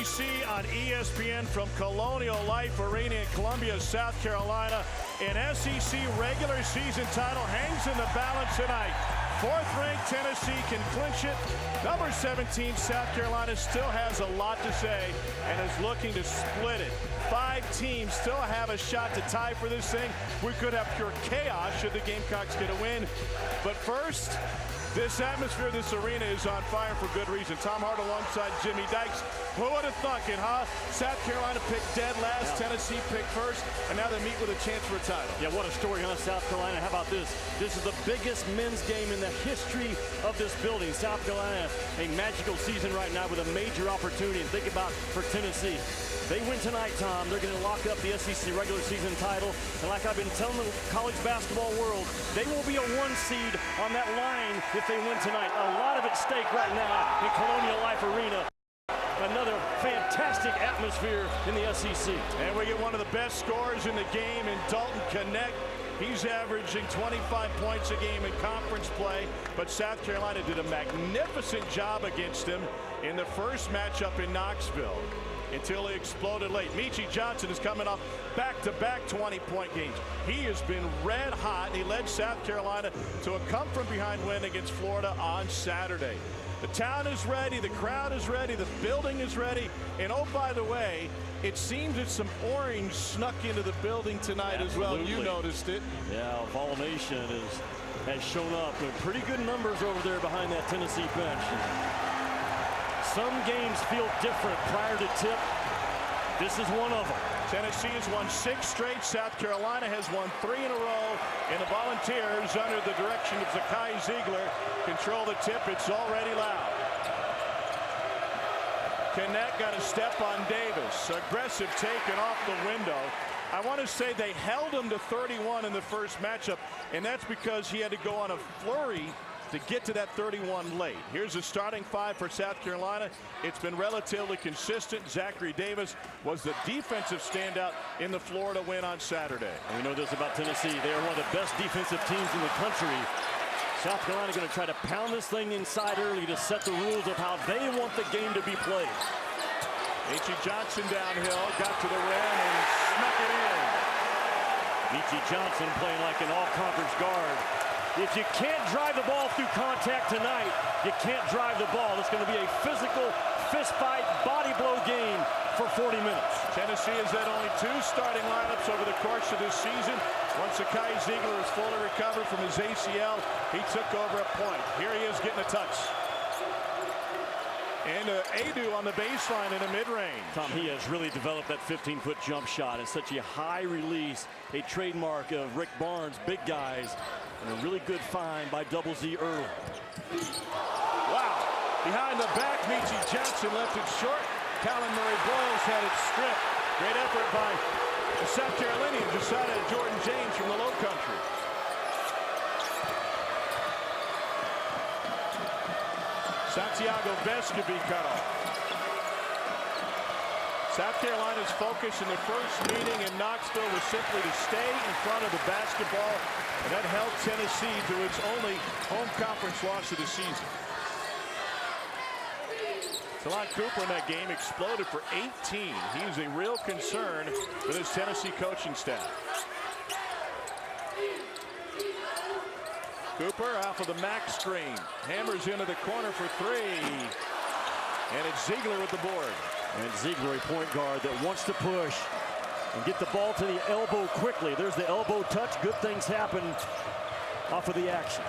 SEC on ESPN from Colonial Life Arena in Columbia, South Carolina. An SEC regular season title hangs in the balance tonight. Fourth-ranked Tennessee can clinch it. Number 17, South Carolina, still has a lot to say and is looking to split it. 5 teams still have a shot to tie for this thing. We could have pure chaos should the Gamecocks get a win. But first, this atmosphere, this arena is on fire for good reason. Tom Hart alongside Jimmy Dykes. Who would have thought it, huh? South Carolina picked dead last, Tennessee picked first, and now they meet with a chance for a title. Yeah, what a story, huh, South Carolina? How about this? This is the biggest men's game in the history of this building. South Carolina, a magical season right now with a major opportunity. And think about for Tennessee. They win tonight, Tom. They're going to lock up the SEC regular season title. And like I've been telling the college basketball world, they will be a 1 seed on that line if they win tonight. A lot of at stake right now in Colonial Life Arena. Another fantastic atmosphere in the SEC. And we get one of the best scorers in the game in Dalton Knecht. He's averaging 25 points a game in conference play, but South Carolina did a magnificent job against him in the first matchup in Knoxville until he exploded late. Meechie Johnson is coming off back-to-back 20-point games. He has been red hot, and he led South Carolina to a come-from-behind win against Florida on Saturday. The town is ready, the crowd is ready, the building is ready, and oh, by the way, it seems that some orange snuck into the building tonight as well. You noticed it. Yeah, Vol Nation has shown up with pretty good numbers over there behind that Tennessee bench. Some games feel different prior to tip. This is one of them. Tennessee has won 6 straight. South Carolina has won 3 in a row. And the Volunteers, under the direction of Zakai Ziegler, control the tip. It's already loud. Knecht got a step on Davis. Aggressive taken off the window. I want to say they held him to 31 in the first matchup, and that's because he had to go on a flurry to get to that 31 late. Here's a starting 5 for South Carolina. It's been relatively consistent. Zachary Davis was the defensive standout in the Florida win on Saturday. And we know this about Tennessee. They are one of the best defensive teams in the country. South Carolina going to try to pound this thing inside early to set the rules of how they want the game to be played. Meechie Johnson downhill, got to the rim and snuck it in. Meechie Johnson playing like an all-conference guard. If you can't drive the ball through contact tonight, you can't drive the ball. It's going to be a physical, fist-fight, body blow game for 40 minutes. Tennessee has had only 2 starting lineups over the course of this season. Once Zakai Ziegler was fully recovered from his ACL, he took over a point. Here he is getting a touch. And Adu on the baseline in a mid-range. Tom, he has really developed that 15-foot jump shot. It's such a high release, a trademark of Rick Barnes, big guys, and a really good find by Double Z early. Wow. Behind the back, Meechie Johnson left it short. Callan Murray Boyles had it stripped. Great effort by the South Carolinian, Josiah Jordan James from the Low Country. Santiago Vescovi cut off. South Carolina's focus in the first meeting in Knoxville was simply to stay in front of the basketball, and that helped Tennessee to its only home conference loss of the season. Talon Cooper in that game exploded for 18. He's a real concern for this Tennessee coaching staff. Cooper off of the max screen. Hammers into the corner for 3. And it's Ziegler with the board. And Ziegler, a point guard that wants to push and get the ball to the elbow quickly. There's the elbow touch. Good things happen off of the action.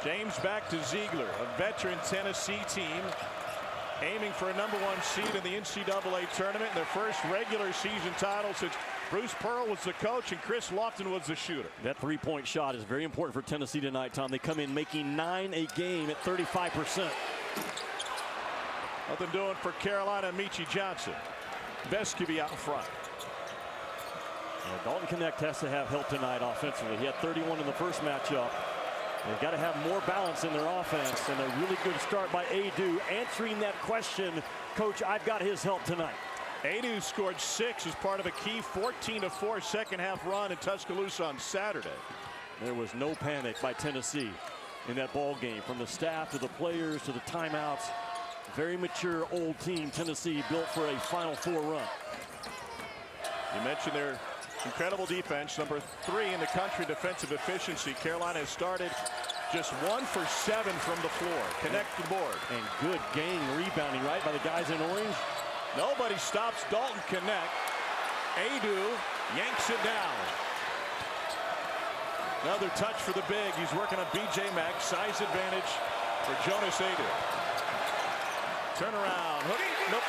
James back to Ziegler, a veteran Tennessee team aiming for a #1 seed in the NCAA tournament, their first regular season title since Bruce Pearl was the coach and Chris Lofton was the shooter. That 3-point shot is very important for Tennessee tonight, Tom. They come in making 9 a game at 35%. Nothing doing for Carolina. Meechie Johnson. Vescovi out front. Dalton Knecht has to have help tonight offensively. He had 31 in the first matchup. They've got to have more balance in their offense, and a really good start by Adu answering that question. Coach, I've got his help tonight. Adu scored 6 as part of a key 14-4 second half run in Tuscaloosa on Saturday. There was no panic by Tennessee in that ball game, from the staff to the players to the timeouts. very mature old team, Tennessee, built for a Final Four run. You mentioned their incredible defense, number 3 in the country defensive efficiency. Carolina has started just 1 for 7 from the floor. Connect the board. And good gang rebounding, right, by the guys in orange. Nobody stops Dalton Connect. Adu yanks it down. Another touch for the big. He's working on B.J. Mack. Size advantage for Jonas Adu. Turnaround. Hook. Nope.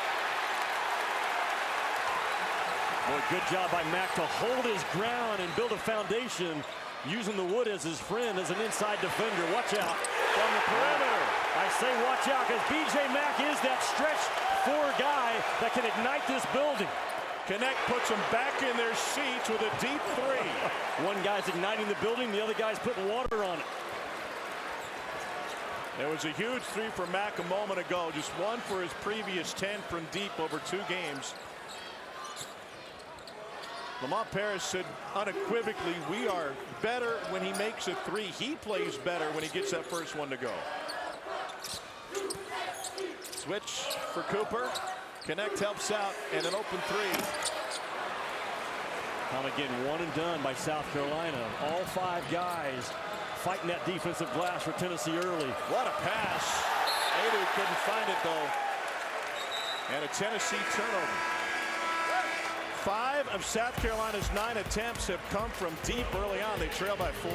Boy, good job by Mack to hold his ground and build a foundation, using the wood as his friend, as an inside defender. Watch out from the perimeter. I say watch out because B.J. Mack is that stretch 4 guy that can ignite this building. Connect puts them back in their seats with a deep 3. One guy's igniting the building, the other guy's putting water on it. There was a huge 3 for Mack a moment ago, just 1 for his previous 10 from deep over 2 games. Lamont Paris said unequivocally, we are better when he makes a 3. He plays better when he gets that first one to go. Switch for Cooper. Connect helps out, and an open 3. Again, 1 and done by South Carolina. All 5 guys fighting that defensive glass for Tennessee early. What a pass. Adu couldn't find it, though. And a Tennessee turnover. 5 of South Carolina's 9 attempts have come from deep early on. They trail by 4.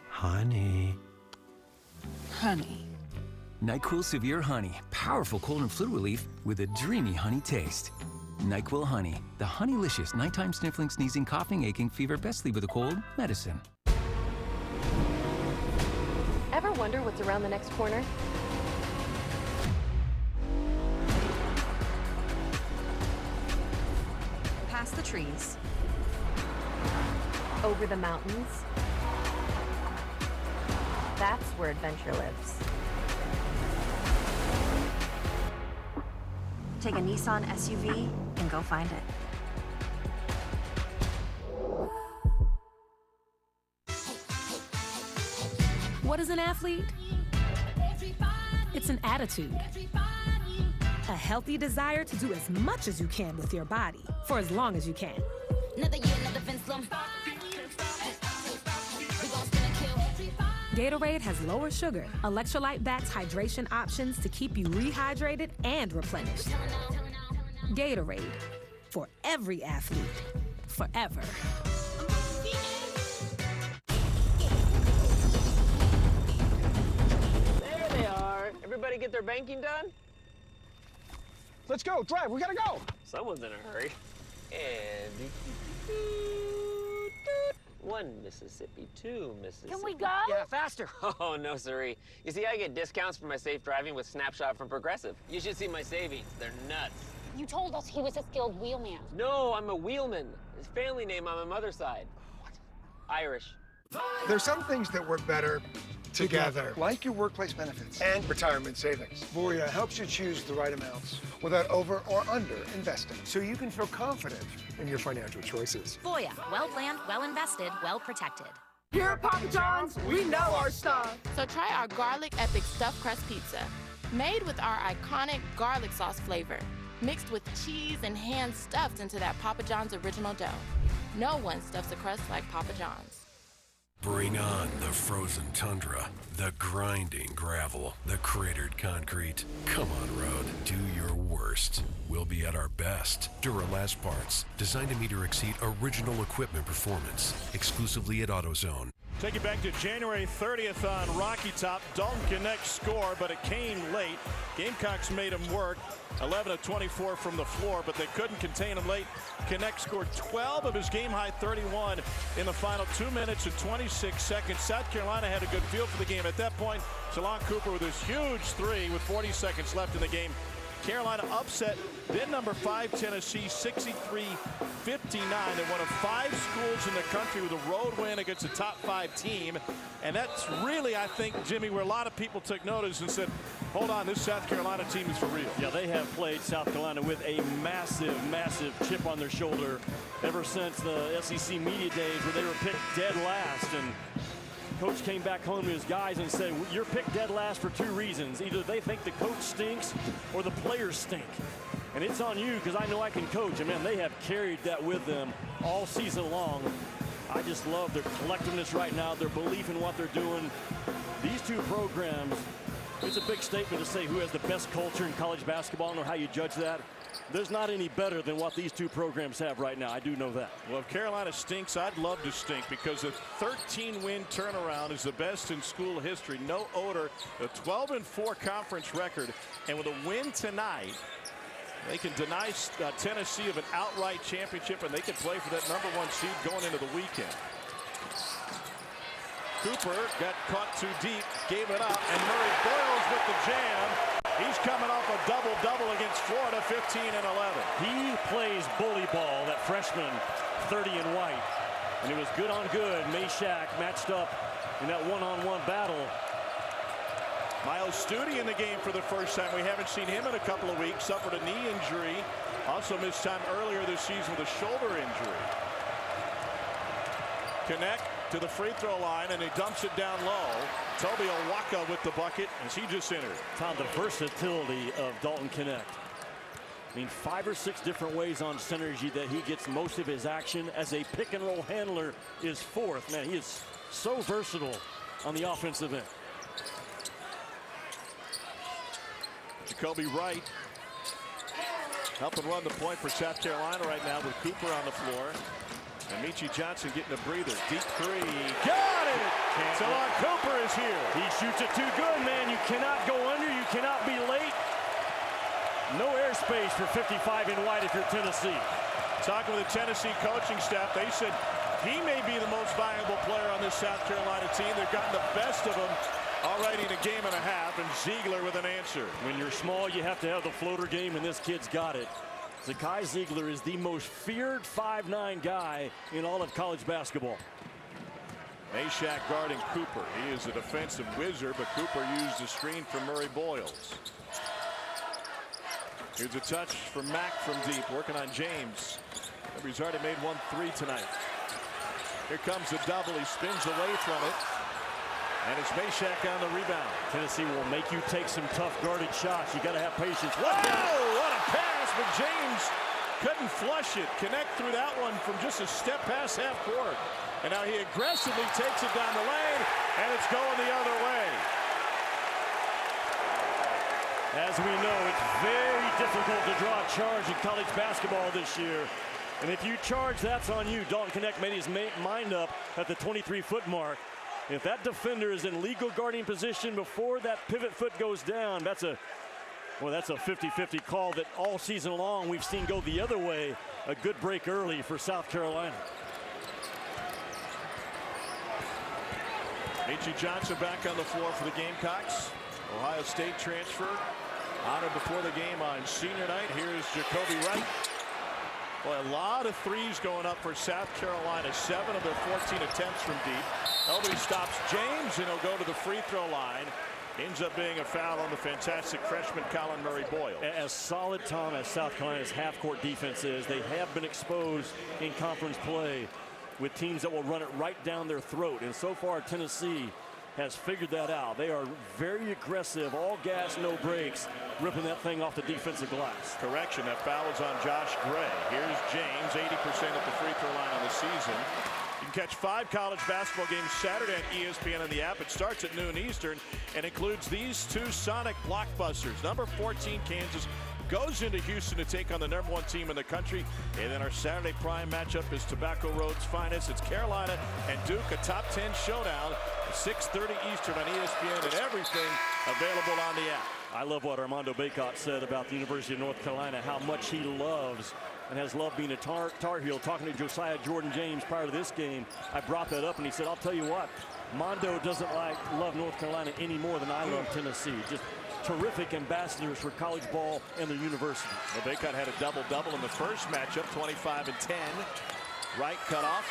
Honey. Honey. NyQuil Severe Honey. Powerful cold and flu relief with a dreamy honey taste. NyQuil Honey. The honeylicious nighttime sniffling, sneezing, coughing, aching, fever, best leave with a cold medicine. Ever wonder what's around the next corner? Past the trees. Over the mountains? That's where adventure lives. Take a Nissan SUV and go find it. What is an athlete? It's an attitude. A healthy desire to do as much as you can with your body for as long as you can. Gatorade has lower sugar, electrolyte-backed hydration options to keep you rehydrated and replenished. Gatorade, for every athlete, forever. There they are. Everybody get their banking done? Let's go, drive, we gotta go. Someone's in a hurry. And 1 Mississippi, 2 Mississippi. Can we go? Yeah, faster. Oh, no, siree. You see, I get discounts for my safe driving with Snapshot from Progressive. You should see my savings. They're nuts. You told us he was a skilled wheelman. No, I'm a wheelman. His family name on my mother's side. What? Irish. There's some things that work better together, like your workplace benefits and retirement savings. Voya helps you choose the right amounts without over or under investing, so you can feel confident in your financial choices. Voya, well planned, well invested, well protected. Here at Papa John's, we know our stuff. So try our Garlic Epic Stuffed Crust Pizza, made with our iconic garlic sauce flavor, mixed with cheese and hand stuffed into that Papa John's original dough. No one stuffs a crust like Papa John's. Bring on the frozen tundra, the grinding gravel, the cratered concrete. Come on, road, do your worst. We'll be at our best. Duralast parts, designed to meet or exceed original equipment performance. Exclusively at AutoZone. Take it back to January 30th on Rocky Top. Dalton Connect score, but it came late. Gamecocks made him work. 11 of 24 from the floor, but they couldn't contain him late. Connect scored 12 of his game-high 31 in the final 2 minutes and 26 seconds. South Carolina had a good feel for the game. At that point, Shalon Cooper with his huge 3 with 40 seconds left in the game Carolina upset then number 5 Tennessee 63-59. They're one of 5 schools in the country with a road win against a top 5 team. And that's really, I think, Jimmy, where a lot of people took notice and said, hold on, this South Carolina team is for real. Yeah, they have played South Carolina with a massive, massive chip on their shoulder ever since the SEC media days where they were picked dead last. And coach came back home to his guys and said, you're picked dead last for 2 reasons. Either they think the coach stinks or the players stink. And it's on you because I know I can coach. And, man, they have carried that with them all season long. I just love their collectiveness right now, their belief in what they're doing. These 2 programs, it's a big statement to say who has the best culture in college basketball. I don't know how you judge that. There's not any better than what these 2 programs have right now. I do know that. Well, if Carolina stinks, I'd love to stink because a 13-win turnaround is the best in school history. No odor, a 12-4 conference record. And with a win tonight, they can deny Tennessee of an outright championship, and they can play for that #1 seed going into the weekend. Cooper got caught too deep, gave it up, and Murray Boyles with the jam. He's coming off a double-double against Florida, 15 and 11. He plays bully ball, that freshman, 30 and white. And it was good on good. Meshack matched up in that one-on-one battle. Miles Studi in the game for the first time. We haven't seen him in a couple of weeks. Suffered a knee injury. Also missed time earlier this season with a shoulder injury. Connect to the free throw line, and he dumps it down low. Toby Owaka with the bucket as he just entered. Tom, the versatility of Dalton Connect. I mean, 5 or 6 different ways on synergy that he gets most of his action. As a pick and roll handler is 4th. Man, he is so versatile on the offensive end. Jacoby Wright helping run the point for South Carolina right now with Cooper on the floor. And Meechie Johnson getting a breather. Deep 3. Got it! Talon Cooper is here. He shoots it too good, man. You cannot go under. You cannot be late. No airspace for 55 in white if you're Tennessee. Talking with the Tennessee coaching staff, they said he may be the most valuable player on this South Carolina team. They've gotten the best of him already in a game and a half, and Ziegler with an answer. When you're small, you have to have the floater game, and this kid's got it. Zakai Ziegler is the most feared 5'9" guy in all of college basketball. Meshack guarding Cooper. He is a defensive wizard, but Cooper used the screen for Murray Boyles. Here's a touch from Mack from deep, working on James. He's already made 1 3 tonight. Here comes the double. He spins away from it. And it's Meshack on the rebound. Tennessee will make you take some tough guarded shots. You got to have patience. What a pass, but James couldn't flush it. Connect through that one from just a step past half court. And now he aggressively takes it down the lane, and it's going the other way. As we know, it's very difficult to draw a charge in college basketball this year. And if you charge, that's on you. Dalton Connect made his mind up at the 23-foot mark. If that defender is in legal guarding position before that pivot foot goes down, that's a 50-50 call that all season long we've seen go the other way. A good break early for South Carolina. Meechie Johnson back on the floor for the Gamecocks. Ohio State transfer. Honored before the game on senior night. Here's Jacoby Wright. Boy, a lot of threes going up for South Carolina. 7 of their 14 attempts from deep. Elby stops James, and he'll go to the free throw line. Ends up being a foul on the fantastic freshman Colin Murray Boyle. As solid, Tom, as South Carolina's half-court defense is, they have been exposed in conference play with teams that will run it right down their throat. And so far, Tennessee has figured that out. They are very aggressive, all gas, no brakes, ripping that thing off the defensive glass. Correction, that foul is on Josh Gray. Here's James, 80% at the free throw line on the season. You can catch 5 college basketball games Saturday at ESPN on the app. It starts at noon Eastern and includes these 2 Sonic blockbusters. Number 14, Kansas, goes into Houston to take on the #1 team in the country. And then our Saturday prime matchup is Tobacco Road's finest. It's Carolina and Duke, a top 10 showdown, 6:30 Eastern on ESPN, and everything available on the app. I love what Armando Bacot said about the University of North Carolina, how much he loves and has loved being a Tar Heel. Talking to Josiah Jordan-James prior to this game, I brought that up, and he said, I'll tell you what, Mondo doesn't love North Carolina any more than I love Tennessee. Just terrific ambassadors for college ball and their university. Well, Bacot had a double-double in the first matchup, 25 and 10. Right cutoff,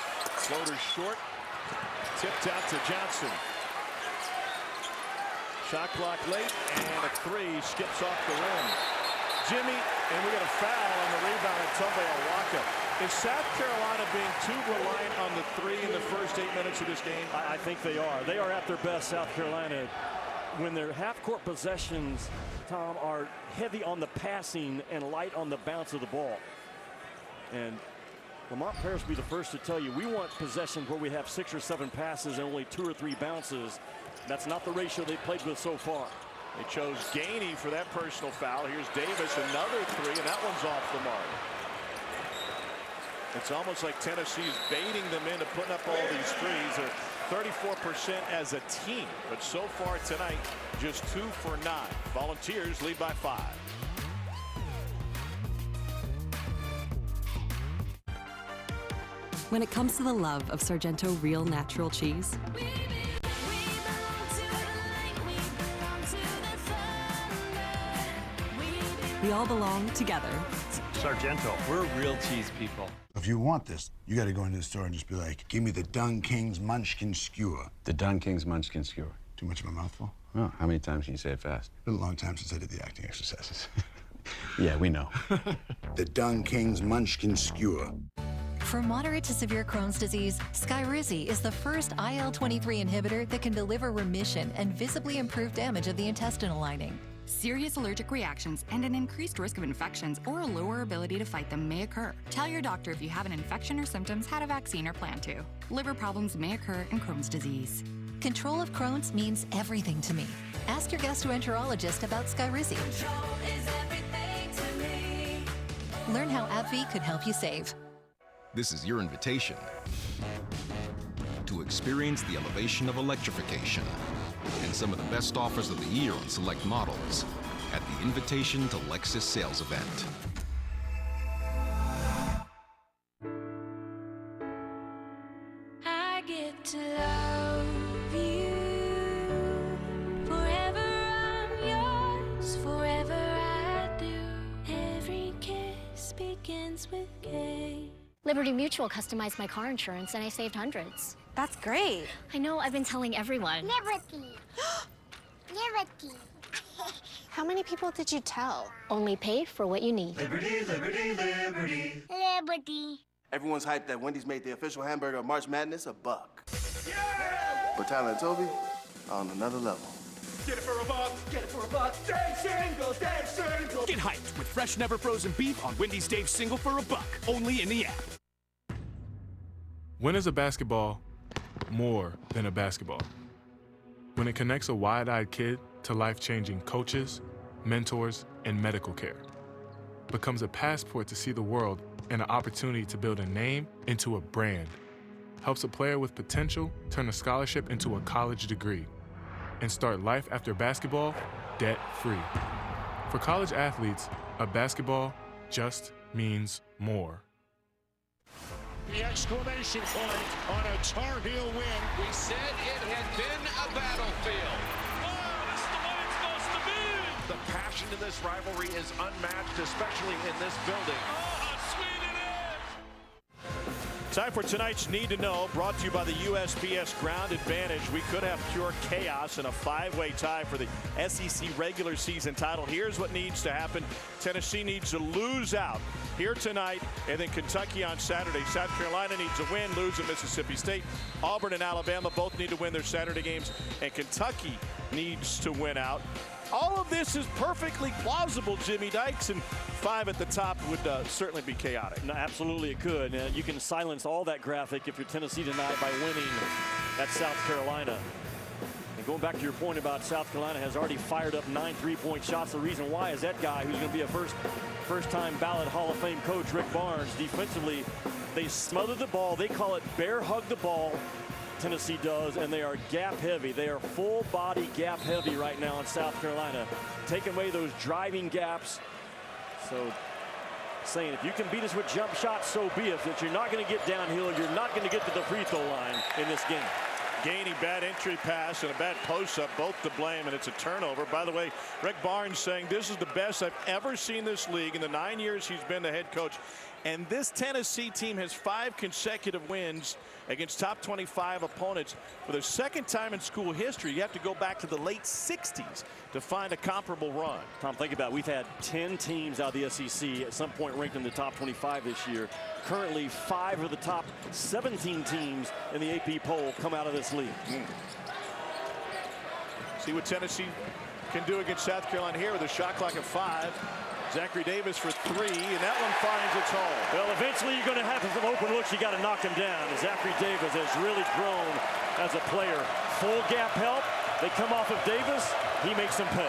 floater short, tipped out to Johnson. Shot clock late, and a three skips off the rim. Jimmy, and we got a foul on the rebound at Tumbe Awaka. Is South Carolina being too reliant on the three in the first 8 minutes of this game? I think they are. They are at their best, South Carolina. When their half-court possessions, Tom, are heavy on the passing and light on the bounce of the ball. And Lamont Paris will be the first to tell you, we want possessions where we have 6 or 7 passes and only 2 or 3 bounces. That's not the ratio they played with so far. They chose Gainey for that personal foul. Here's Davis, another three, and that one's off the mark. It's almost like Tennessee's baiting them into putting up all these threes. They're 34% as a team, but so far tonight, just 2 for 9. Volunteers lead by 5. When it comes to the love of Sargento Real Natural Cheese, we all belong together. Sargento, we're real cheese people. If you want this, you got to go into the store and just be like, give me the Dunn King's Munchkin Skewer. The Dunn King's Munchkin Skewer. Too much of a mouthful? Oh, how many times can you say it fast? It's been a long time since I did the acting exercises. Yeah, we know. The Dunn King's Munchkin Skewer. For moderate to severe Crohn's disease, Skyrizi is the first IL-23 inhibitor that can deliver remission and visibly improve damage of the intestinal lining. Serious allergic reactions and an increased risk of infections or a lower ability to fight them may occur. Tell your doctor if you have an infection or symptoms, had a vaccine, or plan to. Liver problems may occur in Crohn's disease. Control of Crohn's means everything to me. Ask your gastroenterologist about Skyrizi. Control is everything to me. Learn how AbbVie could help you save. This is your invitation to experience the elevation of electrification and some of the best offers of the year on select models at the Invitation to Lexus sales event. I get to love you. Forever I'm yours, forever I do. Every kiss begins with K. Liberty Mutual customized my car insurance and I saved hundreds. That's great. I know, I've been telling everyone. Liberty. Liberty. How many people did you tell? Only pay for what you need. Liberty, liberty, liberty. Liberty. Everyone's hyped that Wendy's made the official hamburger of March Madness $1. Yeah! But Tyler and Toby are on another level. Get it for a buck, get it for a buck. Dave Single, Dave Single. Get hyped with fresh, never frozen beef on Wendy's Dave Single for $1, only in the app. When is a basketball more than a basketball? When it connects a wide-eyed kid to life-changing coaches, mentors, and medical care. Becomes a passport to see the world and an opportunity to build a name into a brand. Helps a player with potential turn a scholarship into a college degree. And start life after basketball debt-free. For college athletes, a basketball just means more. The exclamation point on a Tar Heel win. We said it had been a battlefield. Oh, this is the way it's supposed to be. The passion in this rivalry is unmatched, especially in this building. Oh, how sweet it is. Time for tonight's Need to Know, brought to you by the USPS Ground Advantage. We could have pure chaos in a 5-way tie for the SEC regular season title. Here's what needs to happen. Tennessee needs to lose out here tonight, and then Kentucky on Saturday. South Carolina needs a win, lose at Mississippi State. Auburn and Alabama both need to win their Saturday games, and Kentucky needs to win out. All of this is perfectly plausible, Jimmy Dykes, and 5 at the top would certainly be chaotic. No, absolutely it could. You can silence all that graphic if you're Tennessee tonight by winning at South Carolina. And going back to your point about South Carolina has already fired up 9 3-point shots. The reason why is that guy who's going to be a first-time ballot Hall of Fame coach, Rick Barnes. Defensively, they smother the ball. They call it bear hug the ball. Tennessee does, and they are gap heavy. They are full body gap heavy right now in South Carolina. Taking away those driving gaps. So saying if you can beat us with jump shots, so be it. That you're not going to get downhill, you're not going to get to the free throw line in this game. Gainey, bad entry pass and a bad post-up, both to blame, and it's a turnover. By the way, Rick Barnes saying this is the best I've ever seen this league in the 9 years he's been the head coach. And this Tennessee team has 5 consecutive wins against top 25 opponents. For the second time in school history, you have to go back to the late 60s to find a comparable run. Tom, think about it. We've had 10 teams out of the SEC at some point ranked in the top 25 this year. Currently, 5 of the top 17 teams in the AP poll come out of this league. See what Tennessee can do against South Carolina here with a shot clock of 5. Zachary Davis for 3, and that one finds its hole. Well, eventually you're going to have some open looks. You got to knock him down. And Zachary Davis has really grown as a player. Full gap help. They come off of Davis. He makes them pay.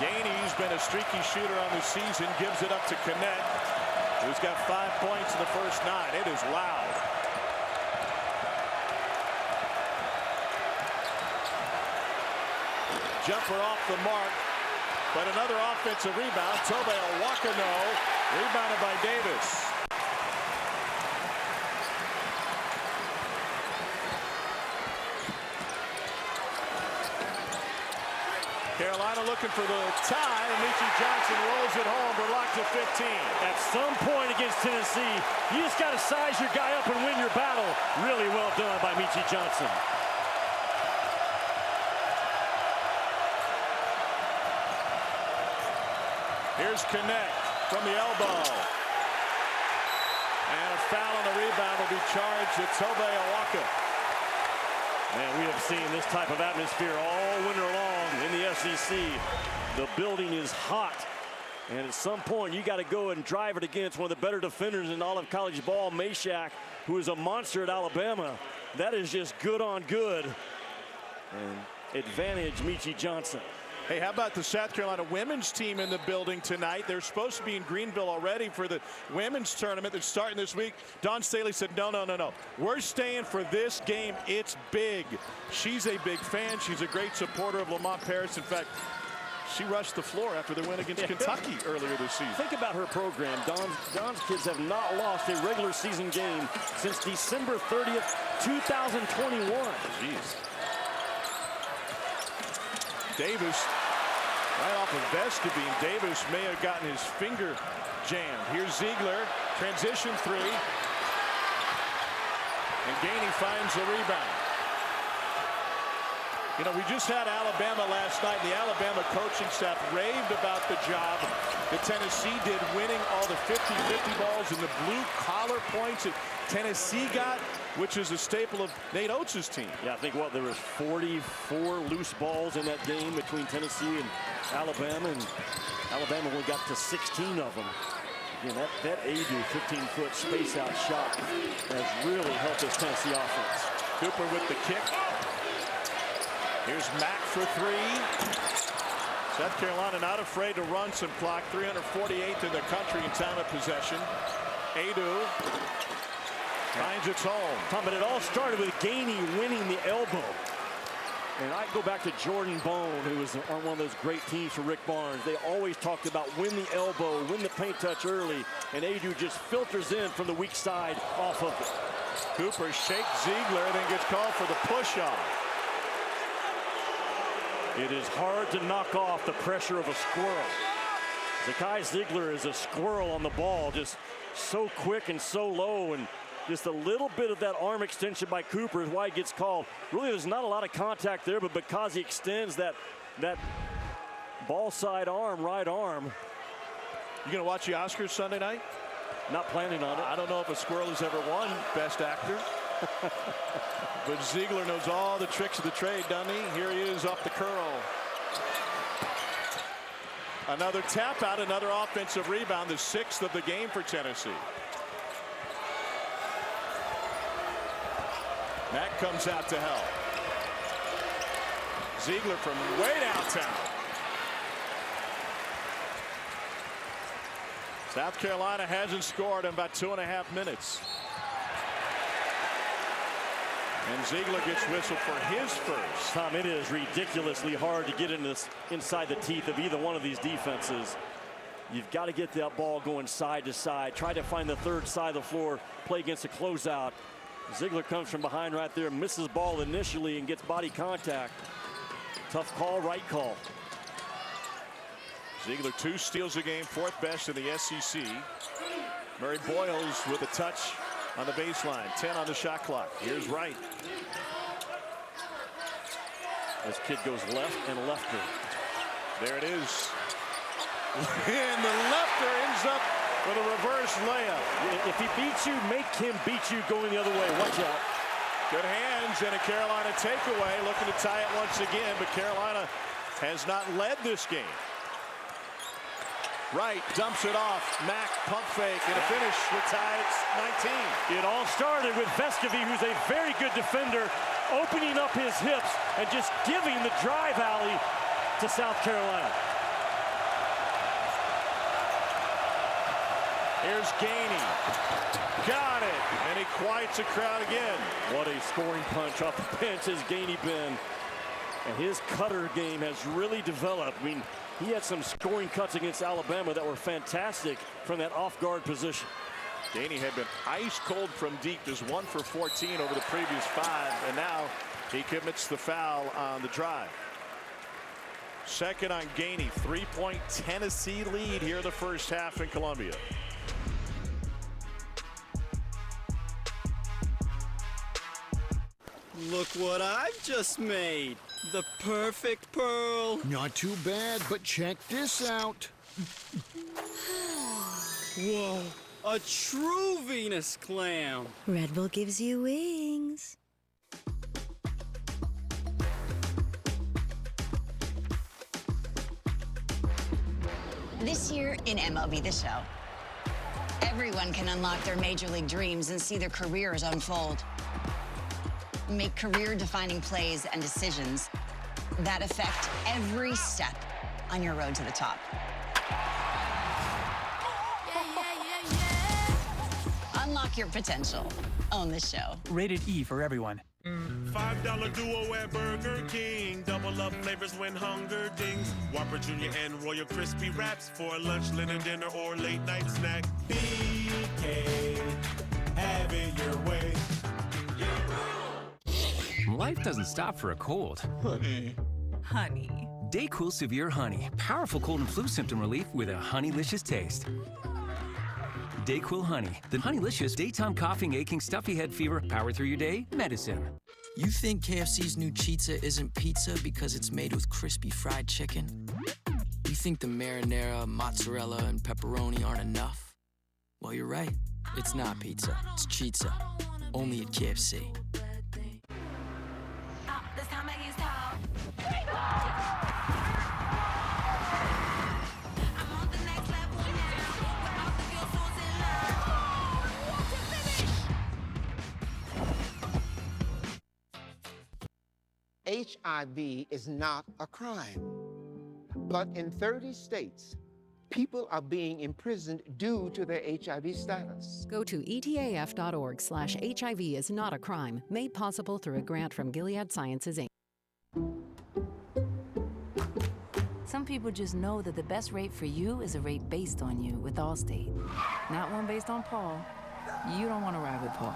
Gainey's been a streaky shooter on the season. Gives it up to Knecht, who's got 5 points in the first 9. It is loud. Jumper off the mark. But another offensive rebound. Tobe Awakano, rebounded by Davis. Carolina looking for the tie, and Meechie Johnson rolls it home for lock to 15. At some point against Tennessee, you just got to size your guy up and win your battle. Really well done by Meechie Johnson. Here's Knecht from the elbow. And a foul on the rebound will be charged to Tobe Awaka. Man, we have seen this type of atmosphere all winter long in the SEC. The building is hot. And at some point, you got to go and drive it against one of the better defenders in all of college ball, Meshack, who is a monster at Alabama. That is just good on good. And advantage Meechie Johnson. Hey, how about the South Carolina women's team in the building tonight? They're supposed to be in Greenville already for the women's tournament that's starting this week. Dawn Staley said, no. We're staying for this game. It's big. She's a big fan. She's a great supporter of Lamont Paris. In fact, she rushed the floor after they win against Kentucky earlier this season. Think about her program. Dawn's kids have not lost a regular season game since December 30th, 2021. Jeez. Davis, right off of Vestabine. Davis may have gotten his finger jammed. Here's Ziegler, transition 3. And Gainey finds the rebound. You know, we just had Alabama last night. The Alabama coaching staff raved about the job that Tennessee did, winning all the 50-50 balls and the blue-collar points that Tennessee got, which is a staple of Nate Oates' team. Yeah, I think, there was 44 loose balls in that game between Tennessee and Alabama only got to 16 of them. Again, that 15-foot space-out shot has really helped this Tennessee offense. Cooper with the kick. Here's Mack for 3. South Carolina not afraid to run some clock. 348th in the country in time of possession. Adu finds its home. Tom, but it all started with Gainey winning the elbow. And I go back to Jordan Bone, who was on one of those great teams for Rick Barnes. They always talked about win the elbow, win the paint touch early, and Adu just filters in from the weak side off of it. Cooper shakes Ziegler, then gets called for the push-off. It is hard to knock off the pressure of a squirrel. Zakai Ziegler is a squirrel on the ball, just so quick and so low, and just a little bit of that arm extension by Cooper is why he gets called. Really, there's not a lot of contact there, but because he extends that ball side arm, right arm. You gonna watch the Oscars Sunday night? Not planning on it. I don't know if a squirrel has ever won Best Actor. But Ziegler knows all the tricks of the trade, doesn't he? Here he is off the curl. Another tap out, another offensive rebound, the 6th of the game for Tennessee. Mack comes out to help. Ziegler from way downtown. South Carolina hasn't scored in about 2.5 minutes. And Ziegler gets whistled for his first. Tom, it is ridiculously hard to get inside the teeth of either one of these defenses. You've got to get that ball going side to side. Try to find the third side of the floor, play against a closeout. Ziegler comes from behind right there, misses ball initially and gets body contact. Tough call, right call. Ziegler 2 steals a game, 4th best in the SEC. Murray Boyles with a touch on the baseline, 10 on the shot clock. Here's Wright. This kid goes left and lefter. There it is. And the lefter ends up with a reverse layup. If he beats you, make him beat you going the other way. Watch out. Good hands and a Carolina takeaway. Looking to tie it once again, but Carolina has not led this game. Wright dumps it off. Mack pump fake and a finish. We're tied at 19. It all started with Vescovy, who's a very good defender, opening up his hips and just giving the drive alley to South Carolina. Here's Gainey. Got it. And he quiets the crowd again. What a scoring punch off the bench has Gainey been. And his cutter game has really developed. I mean, he had some scoring cuts against Alabama that were fantastic from that off-guard position. Gainey had been ice cold from deep, just 1 for 14 over the previous 5, and now he commits the foul on the drive. Second on Gainey, 3-point Tennessee lead here in the first half in Columbia. Look what I've just made. The perfect pearl. Not too bad, but check this out. Whoa, a true Venus clam. Red Bull gives you wings. This year in MLB The Show, everyone can unlock their major league dreams and see their careers unfold. Make career-defining plays and decisions that affect every step on your road to the top. Unlock your potential. Own the show. Rated E for everyone. $5 duo at Burger King. Double up flavors when hunger dings. Whopper Jr. and Royal Crispy Wraps for a lunch, dinner, or late night snack. BK, have it your way. Life doesn't stop for a cold. Honey. DayQuil Severe Honey. Powerful cold and flu symptom relief with a honeylicious taste. DayQuil Honey. The honeylicious daytime coughing, aching, stuffy head fever, power through your day medicine. You think KFC's new Cheetah isn't pizza because it's made with crispy fried chicken? You think the marinara, mozzarella, and pepperoni aren't enough? Well, you're right. It's not pizza. It's Cheetah. Only at KFC. HIV is not a crime. But in 30 states, people are being imprisoned due to their HIV status. Go to etaf.org/HIV is not a crime, made possible through a grant from Gilead Sciences, Inc. Some people just know that the best rate for you is a rate based on you with Allstate. Not one based on Paul. You don't want to ride with Paul.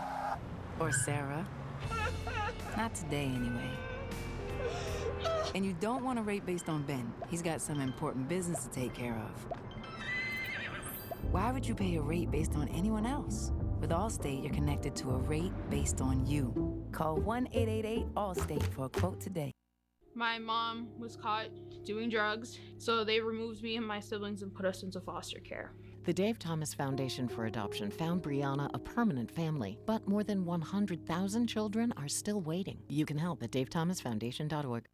Or Sarah. Not today, anyway. And you don't want a rate based on Ben. He's got some important business to take care of. Why would you pay a rate based on anyone else? With Allstate, you're connected to a rate based on you. Call 1-888-ALLSTATE for a quote today. My mom was caught doing drugs, so they removed me and my siblings and put us into foster care. The Dave Thomas Foundation for Adoption found Brianna a permanent family, but more than 100,000 children are still waiting. You can help at davethomasfoundation.org.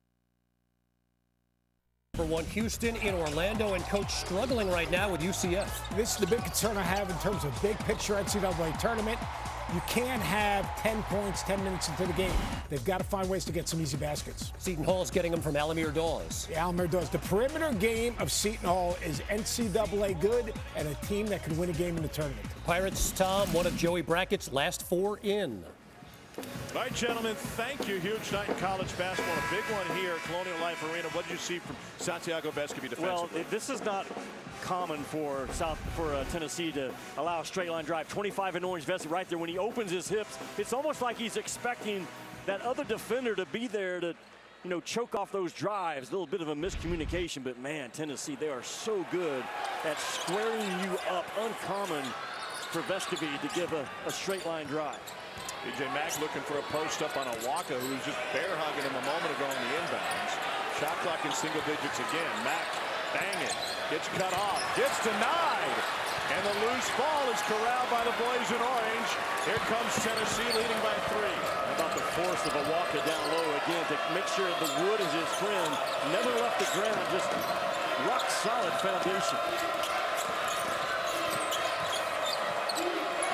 For one, Houston in Orlando, and coach struggling right now with UCF. This is the big concern I have in terms of big picture NCAA tournament. You can't have 10 points 10 minutes into the game. They've got to find ways to get some easy baskets. Seton Hall's getting them from Alamir Dawes. Yeah, Alamir Dawes. The perimeter game of Seton Hall is NCAA good and a team that can win a game in the tournament. Pirates, Tom, one of Joey Brackett's last 4 in. All right, gentlemen, thank you. Huge night in college basketball. A big one here at Colonial Life Arena. What did you see from Santiago Vescovi defensively? Well, this is not common for Tennessee to allow a straight line drive. 25 in orange vest right there. When he opens his hips, it's almost like he's expecting that other defender to be there to, you know, choke off those drives. A little bit of a miscommunication, but man, Tennessee, they are so good at squaring you up. Uncommon for Vescovi to give a straight line drive. DJ Mack looking for a post up on Awaka, who was just bear hugging him a moment ago on the inbounds. Shot clock in single digits again. Mack, bang it, gets cut off, gets denied, and the loose ball is corralled by the boys in orange. Here comes Tennessee leading by 3. How about the force of Awaka down low again to make sure the wood is his friend. Never left the ground, just rock solid foundation.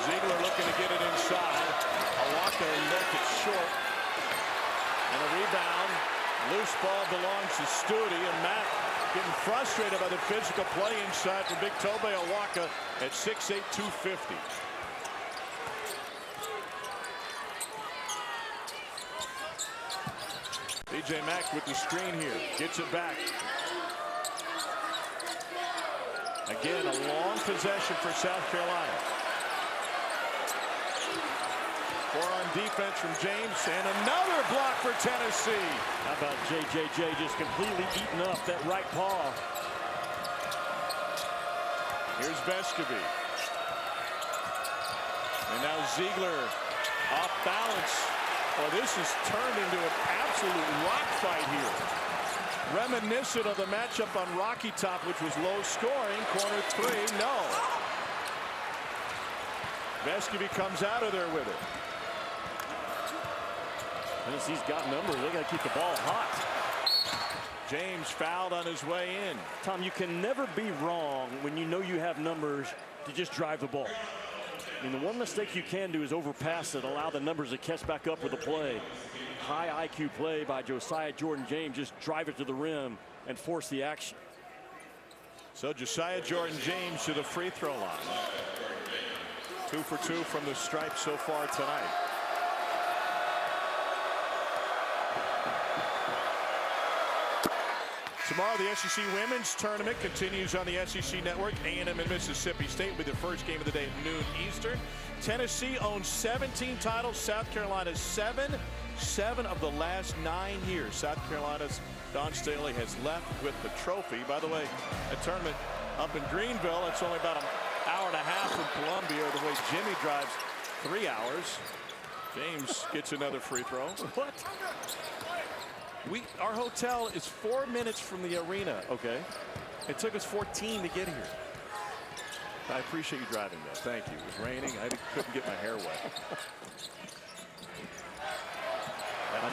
Ziegler looking to get it inside. Awaka left it short. And a rebound. Loose ball belongs to Studi, and Matt getting frustrated by the physical play inside for Big Tobe Awaka at 6'8", 250. DJ Mack with the screen here. Gets it back. Again, a long possession for South Carolina. 4 on defense from James, and another block for Tennessee. How about JJJ just completely eating up that right paw? Here's Vescovi. And now Ziegler off balance. Well, this has turned into an absolute rock fight here. Reminiscent of the matchup on Rocky Top, which was low scoring. Corner 3, no. Vescovi comes out of there with it. Tennessee's got numbers. They got to keep the ball hot. James fouled on his way in. Tom, you can never be wrong when you know you have numbers to just drive the ball. I mean, the one mistake you can do is overpass it, allow the numbers to catch back up with the play. High IQ play by Josiah Jordan-James. Just drive it to the rim and force the action. So Josiah Jordan-James to the free throw line. 2 for 2 from the stripe so far tonight. Tomorrow, the SEC Women's Tournament continues on the SEC Network. A&M and Mississippi State will be the first game of the day at noon Eastern. Tennessee owns 17 titles. South Carolina 7. 7 of the last 9 years. South Carolina's Don Staley has left with the trophy. By the way, a tournament up in Greenville. It's only about an hour and a half from Columbia. The way Jimmy drives 3 hours. James gets another free throw. What? Our hotel is 4 minutes from the arena. Okay. It took us 14 to get here. I appreciate you driving, though. Thank you. It was raining. I couldn't get my hair wet.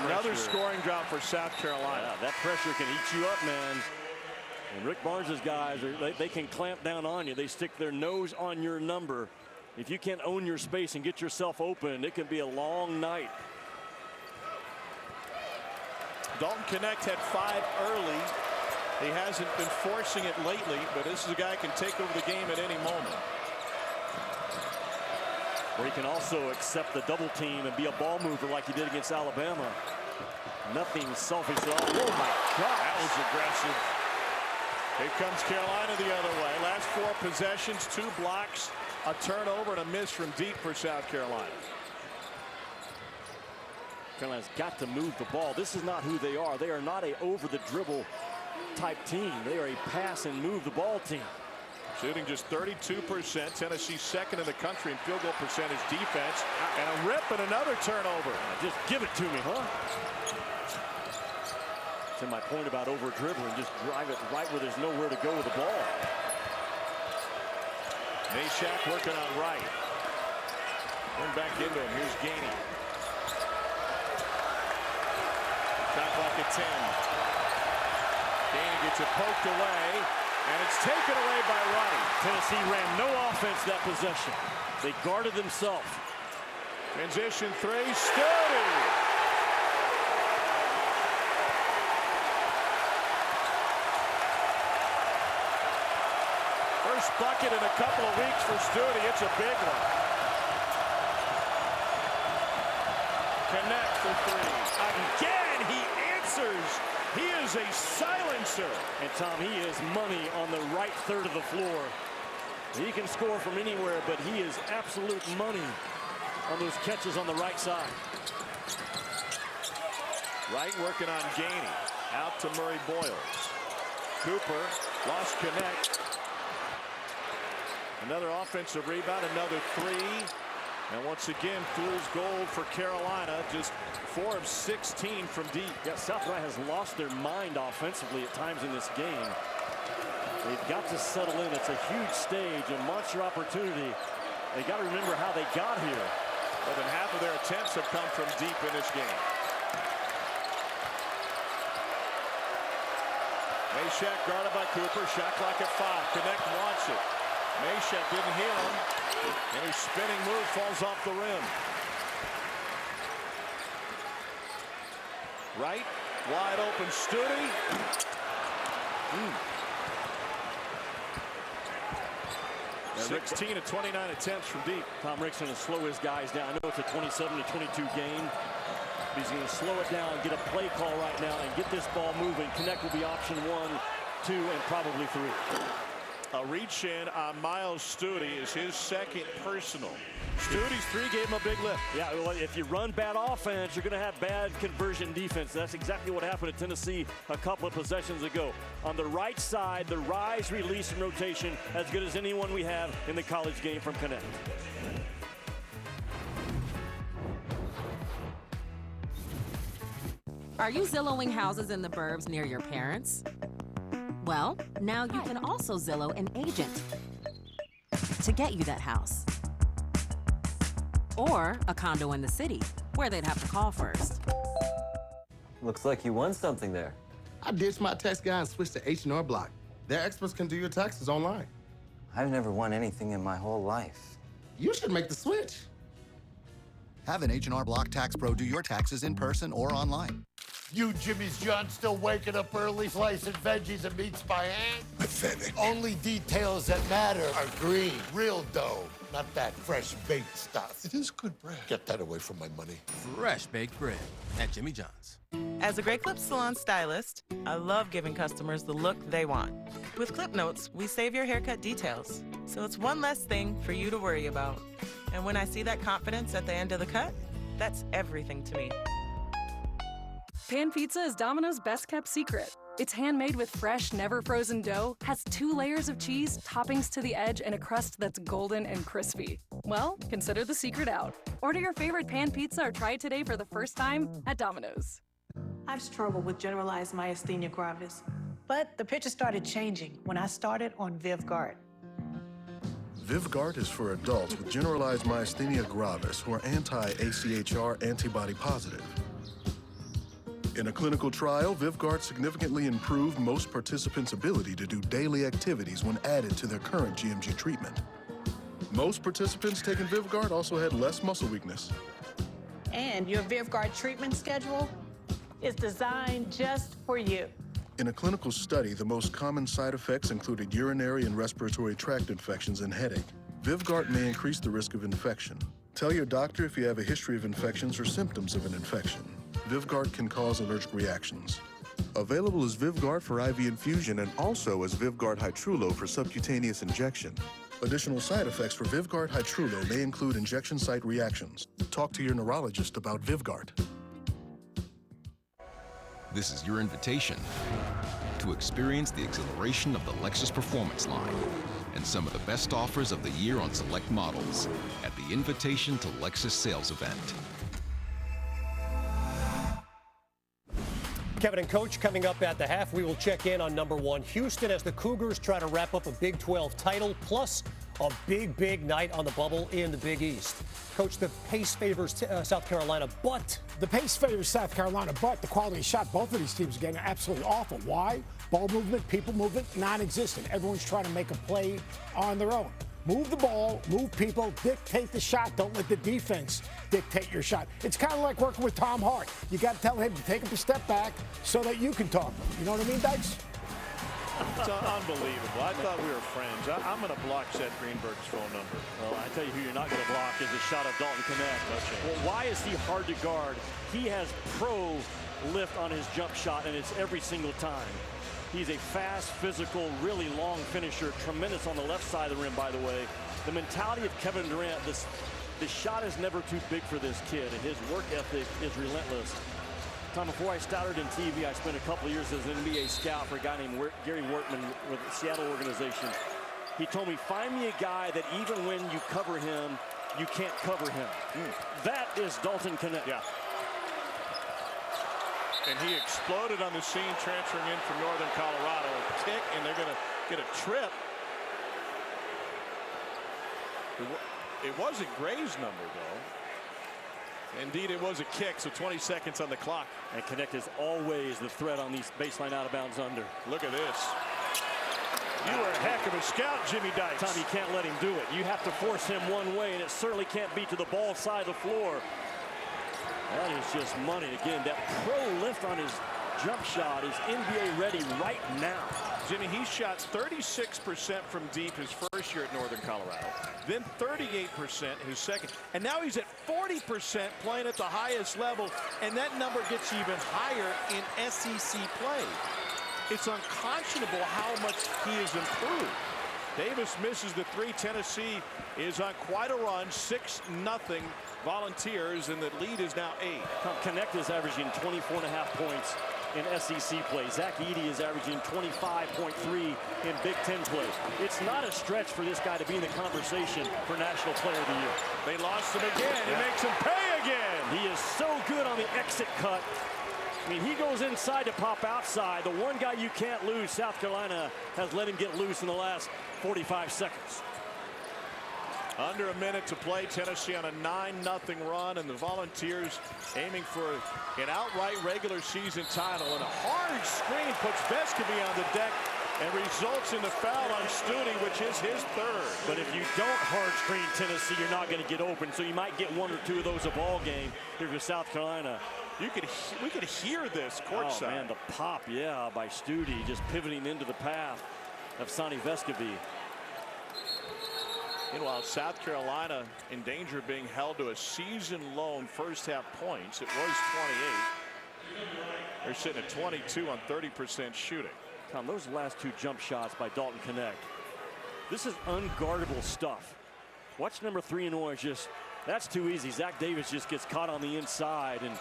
Another scoring drop for South Carolina. Yeah, that pressure can eat you up, man. And Rick Barnes' guys, they can clamp down on you. They stick their nose on your number. If you can't own your space and get yourself open, it can be a long night. Dalton Knecht had 5 early. He hasn't been forcing it lately, but this is a guy who can take over the game at any moment. Or he can also accept the double team and be a ball mover like he did against Alabama. Nothing selfish at all. Oh my God, that was aggressive. Here comes Carolina the other way. Last 4 possessions, 2 blocks, a turnover, and a miss from deep for South Carolina. Carolina's got to move the ball. This is not who they are. They are not a over the dribble type team. They are a pass and move the ball team. Shooting just 32%. Tennessee second in the country in field goal percentage defense. And a rip and another turnover. Just give it to me, huh? To my point about over dribbling, just drive it right where there's nowhere to go with the ball. Mashack working on right. Going back into him. Here's Gainey. Shot clock at 10. Gainey gets it poked away, and it's taken away by Roddy. Tennessee ran no offense that possession. They guarded themselves. Transition 3, Studi. First bucket in a couple of weeks for Studi. It's a big one. Connect for three. Again, he answers. He is a silencer. And Tom, he is money on the right third of the floor. He can score from anywhere, but he is absolute money on those catches on the right side. Wright working on Gainey. Out to Murray Boyles. Cooper lost Connect. Another offensive rebound, another three. And once again, fool's gold for Carolina. Just 4 of 16 from deep. Yeah, South Carolina has lost their mind offensively at times in this game. They've got to settle in. It's a huge stage, a monster opportunity. They got to remember how they got here. More than half of their attempts have come from deep in this game. Meshack guarded by Cooper. Shot clock at 5. Connect wants it. Meshack didn't heal him. And his spinning move falls off the rim. Wright, wide open Stute. 16 of 29 attempts from deep. Tom Rick's going to slow his guys down. I know it's a 27-22 game. But he's going to slow it down, get a play call right now, and get this ball moving. Connect will be option 1, 2, and probably 3. A reach in on Miles Stute is his second personal. Stute's 3 gave him a big lift. Yeah, well, if you run bad offense, you're going to have bad conversion defense. That's exactly what happened at Tennessee a couple of possessions ago. On the right side, the rise, release, and rotation, as good as anyone we have in the college game from Connect. Are you Zillow-ing houses in the burbs near your parents? Well, now you can also Zillow an agent to get you that house. Or a condo in the city, where they'd have to call first. Looks like you won something there. I ditched my tax guy and switched to H&R Block. Their experts can do your taxes online. I've never won anything in my whole life. You should make the switch. Have an H&R Block Tax Pro do your taxes in person or online. You Jimmy's John still waking up early, slicing veggies and meats by hand? Pathetic. Only details that matter are green, real dough, not that fresh baked stuff. It is good bread. Get that away from my money. Fresh baked bread at Jimmy John's. As a Great Clips salon stylist, I love giving customers the look they want. With Clip Notes, we save your haircut details, so it's one less thing for you to worry about. And when I see that confidence at the end of the cut, that's everything to me. Pan pizza is Domino's best-kept secret. It's handmade with fresh, never-frozen dough, has 2 layers of cheese, toppings to the edge, and a crust that's golden and crispy. Well, consider the secret out. Order your favorite pan pizza or try it today for the first time at Domino's. I've struggled with generalized myasthenia gravis, but the picture started changing when I started on VivGuard. VivGuard is for adults with generalized myasthenia gravis who are anti-AChR antibody positive. In a clinical trial, VivGuard significantly improved most participants' ability to do daily activities when added to their current GMG treatment. Most participants taking VivGuard also had less muscle weakness. And your VivGuard treatment schedule is designed just for you. In a clinical study, the most common side effects included urinary and respiratory tract infections and headache. VivGuard may increase the risk of infection. Tell your doctor if you have a history of infections or symptoms of an infection. VivGuard can cause allergic reactions. Available as VivGuard for IV infusion and also as VivGuard Hytrulo for subcutaneous injection. Additional side effects for VivGuard Hytrulo may include injection site reactions. Talk to your neurologist about VivGuard. This is your invitation to experience the exhilaration of the Lexus Performance line and some of the best offers of the year on select models at the Invitation to Lexus sales event. Kevin and Coach coming up at the half. We will check in on number 1 Houston as the Cougars try to wrap up a Big 12 title, plus a big night on the bubble in the Big East. Coach, the pace favors South Carolina, but the pace favors South Carolina, but the quality shot both of these teams are getting are absolutely awful. Why? Ball movement, people movement, non-existent. Everyone's trying to make a play on their own. Move the ball, move people, dictate the shot. Don't let the defense dictate your shot. It's kind of like working with Tom Hart. You got to tell him to take a step back so that you can talk. You know what I mean, Dykes? It's unbelievable. I thought we were friends. I'm going to block Seth Greenberg's phone number. Well, I tell you who you're not going to block is a shot of Dalton Knecht. Well, why is he hard to guard? He has pro lift on his jump shot, and it's every single time. He's a fast, physical, really long finisher. Tremendous on the left side of the rim, by the way. The mentality of Kevin Durant, the shot is never too big for this kid, and his work ethic is relentless. Tom, before I started in TV, I spent a couple of years as an NBA scout for a guy named Gary Wortman with the Seattle organization. He told me, find me a guy that even when you cover him, you can't cover him. That is Dalton Knecht. Yeah. And he exploded on the scene, transferring in from Northern Colorado. A kick, and they're going to get a trip. It wasn't Gray's number, though. Indeed, it was a kick, so 20 seconds on the clock. And Knecht is always the threat on these baseline out-of-bounds under. Look at this. You were a heck of a scout, Jimmy Dykes. Tom, you can't let him do it. You have to force him one way, and it certainly can't be to the ball side of the floor. That is just money. Again, that pro lift on his jump shot is NBA ready right now. Jimmy, he shot 36% from deep his first year at Northern Colorado, then 38% his second, and now he's at 40% playing at the highest level, and that number gets even higher in SEC play. It's unconscionable how much he has improved. Davis misses the three. Tennessee is on quite a run, 6-0 Volunteers, and the lead is now 8. Knecht is averaging 24.5 points in SEC play. Zach Edey is averaging 25.3 in Big Ten play. It's not a stretch for this guy to be in the conversation for National Player of the Year. They lost him again. He makes him pay again. He is so good on the exit cut. I mean, he goes inside to pop outside. The one guy you can't lose, South Carolina has let him get loose in the last 45 seconds. Under a minute to play. Tennessee on a 9-0 run, and the Volunteers aiming for an outright regular season title. And a hard screen puts Vescovi on the deck and results in the foul on Studi, which is his third. But if you don't hard screen Tennessee, you're not going to get open. So you might get one or two of those a ball game here for South Carolina. We could hear this courtside. Oh man, the pop, yeah, by Studi, just pivoting into the path of Sonny Vescovi. Meanwhile, South Carolina in danger of being held to a season-low first half points. It was 28. They're sitting at 22 on 30% shooting. Tom, those last two jump shots by Dalton Knecht. This is unguardable stuff. Watch number 3 in orange. That's too easy. Zach Davis just gets caught on the inside, and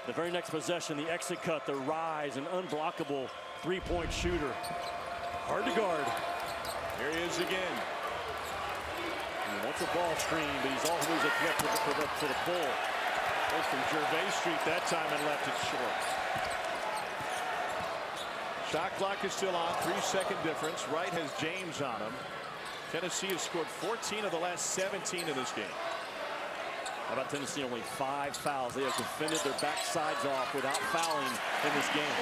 the very next possession, the exit cut, the rise, an unblockable three-point shooter. Hard to guard. Here he is again. He wants a ball screen, but he's always a threat to the pull. Goes from Gervais Street that time and left it short. Shot clock is still on. 3-second difference. Wright has James on him. Tennessee has scored 14 of the last 17 in this game. How about Tennessee? Only 5 fouls. They have defended their backsides off without fouling in this game.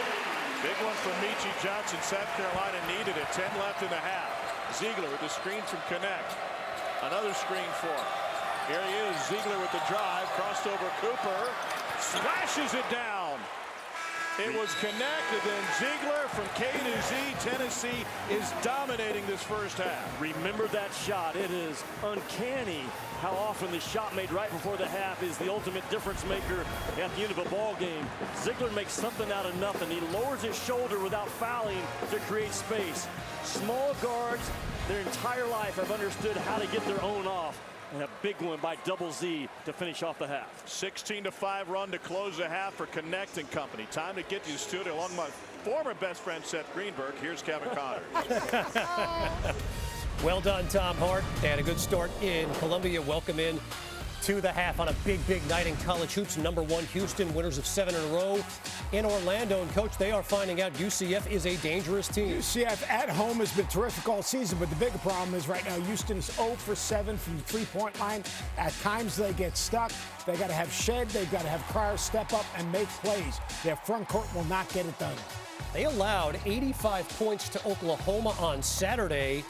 Big one from Meechie Johnson. South Carolina needed it. 10 left in the half. Ziegler with the screen from Knecht. Another screen for him. Here he is. Ziegler with the drive. Crossed over Cooper. Slashes it down. It was Knecht, and then Ziegler from K to Z. Tennessee is dominating this first half. Remember that shot. It is uncanny how often the shot made right before the half is the ultimate difference maker at the end of a ball game. Ziegler makes something out of nothing. He lowers his shoulder without fouling to create space. Small guards their entire life have understood how to get their own off. And a big one by Double Z to finish off the half. 16-5 run to close the half for Knecht and company. Time to get to the studio along my former best friend Seth Greenberg. Here's Kevin Connors. Well done, Tom Hart, and a good start in Columbia. Welcome in to the half on a big night in college hoops. Number 1 Houston, winners of 7 in a row in Orlando. And coach, they are finding out UCF is a dangerous team. UCF at home has been terrific all season, but the bigger problem is right now Houston is 0 for 7 from the three-point line. At times they get stuck. They got to have Shed. They've got to have Cryer step up and make plays. Their front court will not get it done. They allowed 85 points to Oklahoma on Saturday.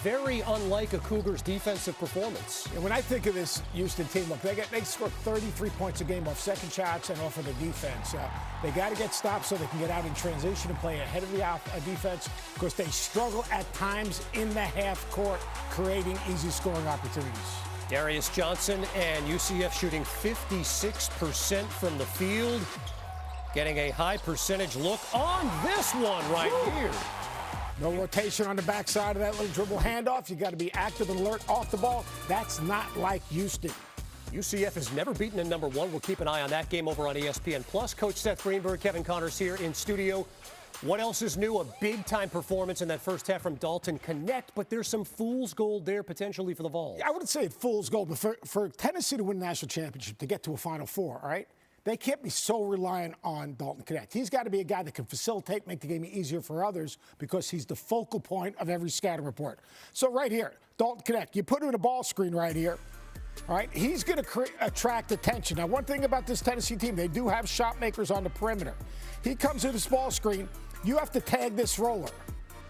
very unlike a Cougars defensive performance. And when I think of this Houston team, look, they score 33 points a game off second shots and off of the defense. They got to get stopped so they can get out in transition and play ahead of the defense, because they struggle at times in the half court, creating easy scoring opportunities. Darius Johnson and UCF shooting 56% from the field, getting a high percentage look on this one right here. No rotation on the backside of that little dribble handoff. You got to be active and alert off the ball. That's not like Houston. UCF has never beaten in number one. We'll keep an eye on that game over on ESPN+. Coach Seth Greenberg, Kevin Connors here in studio. What else is new? A big-time performance in that first half from Dalton Connect, but there's some fool's gold there potentially for the Vols. I wouldn't say it's fool's gold, but for Tennessee to win the national championship, to get to a Final Four, all right, they can't be so reliant on Dalton Connect. He's got to be a guy that can facilitate, make the game easier for others, because he's the focal point of every scouting report. So right here, Dalton Connect, you put him in a ball screen right here. All right, he's going to attract attention. Now, one thing about this Tennessee team, they do have shot makers on the perimeter. He comes to this ball screen. You have to tag this roller.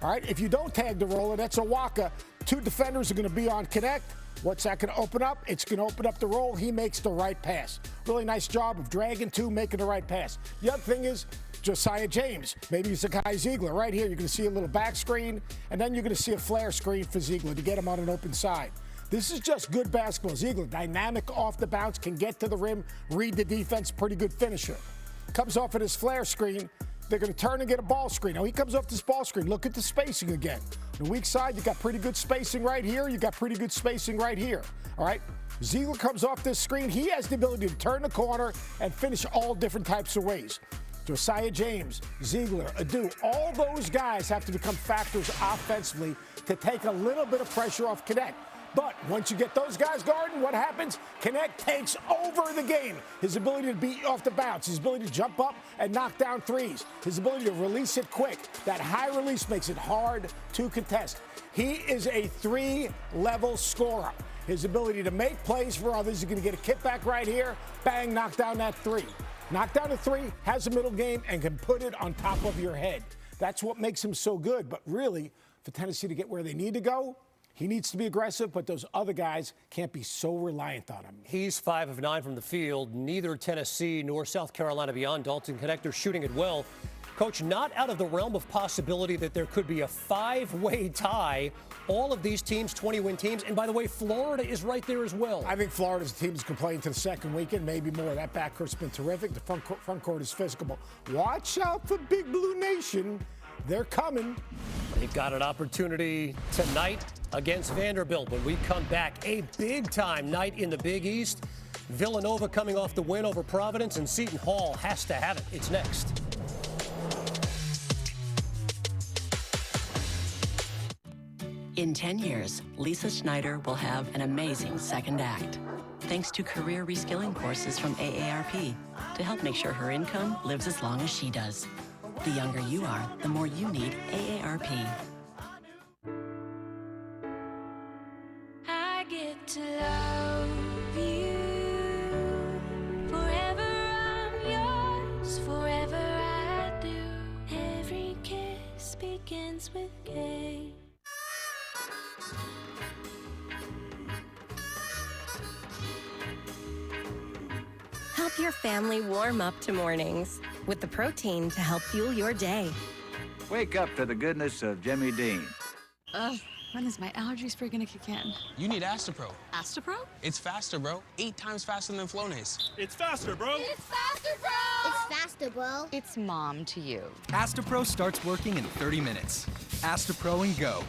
All right, if you don't tag the roller, that's a Waka. Two defenders are going to be on Connect. What's that going to open up? It's going to open up the roll. He makes the right pass. Really nice job of dragging two, making the right pass. The other thing is Josiah James. Maybe it's Zakai Ziegler. Right here, you're going to see a little back screen, and then you're going to see a flare screen for Ziegler to get him on an open side. This is just good basketball. Ziegler, dynamic off the bounce, can get to the rim, read the defense, pretty good finisher. Comes off of his flare screen. They're going to turn and get a ball screen. Now, he comes off this ball screen. Look at the spacing again. The weak side, you got pretty good spacing right here. You got pretty good spacing right here. All right? Ziegler comes off this screen. He has the ability to turn the corner and finish all different types of ways. Josiah James, Ziegler, Adu, all those guys have to become factors offensively to take a little bit of pressure off Connect. But once you get those guys guarding, what happens? Connect takes over the game. His ability to beat off the bounce, his ability to jump up and knock down threes, his ability to release it quick. That high release makes it hard to contest. He is a three-level scorer. His ability to make plays for others. He's going to get a kickback right here. Bang, knock down that three. Knock down a three, has a middle game, and can put it on top of your head. That's what makes him so good. But really, for Tennessee to get where they need to go, he needs to be aggressive, but those other guys can't be so reliant on him. He's 5 of 9 from the field. Neither Tennessee nor South Carolina beyond Dalton Connect are shooting it well. Coach, not out of the realm of possibility that there could be a 5-way tie. All of these teams, 20-win teams. And by the way, Florida is right there as well. I think Florida's team is complaining to the second weekend, maybe more. That backcourt's been terrific. The front court is physical. But watch out for Big Blue Nation. They're coming. They've got an opportunity tonight against Vanderbilt. When we come back, a big-time night in the Big East. Villanova coming off the win over Providence, and Seton Hall has to have it. It's next. In 10 years, Lisa Schneider will have an amazing second act, thanks to career reskilling courses from AARP to help make sure her income lives as long as she does. The younger you are, the more you need AARP. I get to love you. Forever I'm yours, forever I do. Every kiss begins with K. Help your family warm up to mornings with the protein to help fuel your day. Wake up to the goodness of Jimmy Dean. Ugh, when is my allergy spray gonna kick in? You need Astapro. Astapro? It's faster, bro. 8 times faster than Flonase. It's faster, bro. It's faster, bro! It's faster, bro. It's mom to you. Astapro starts working in 30 minutes. Astapro and go.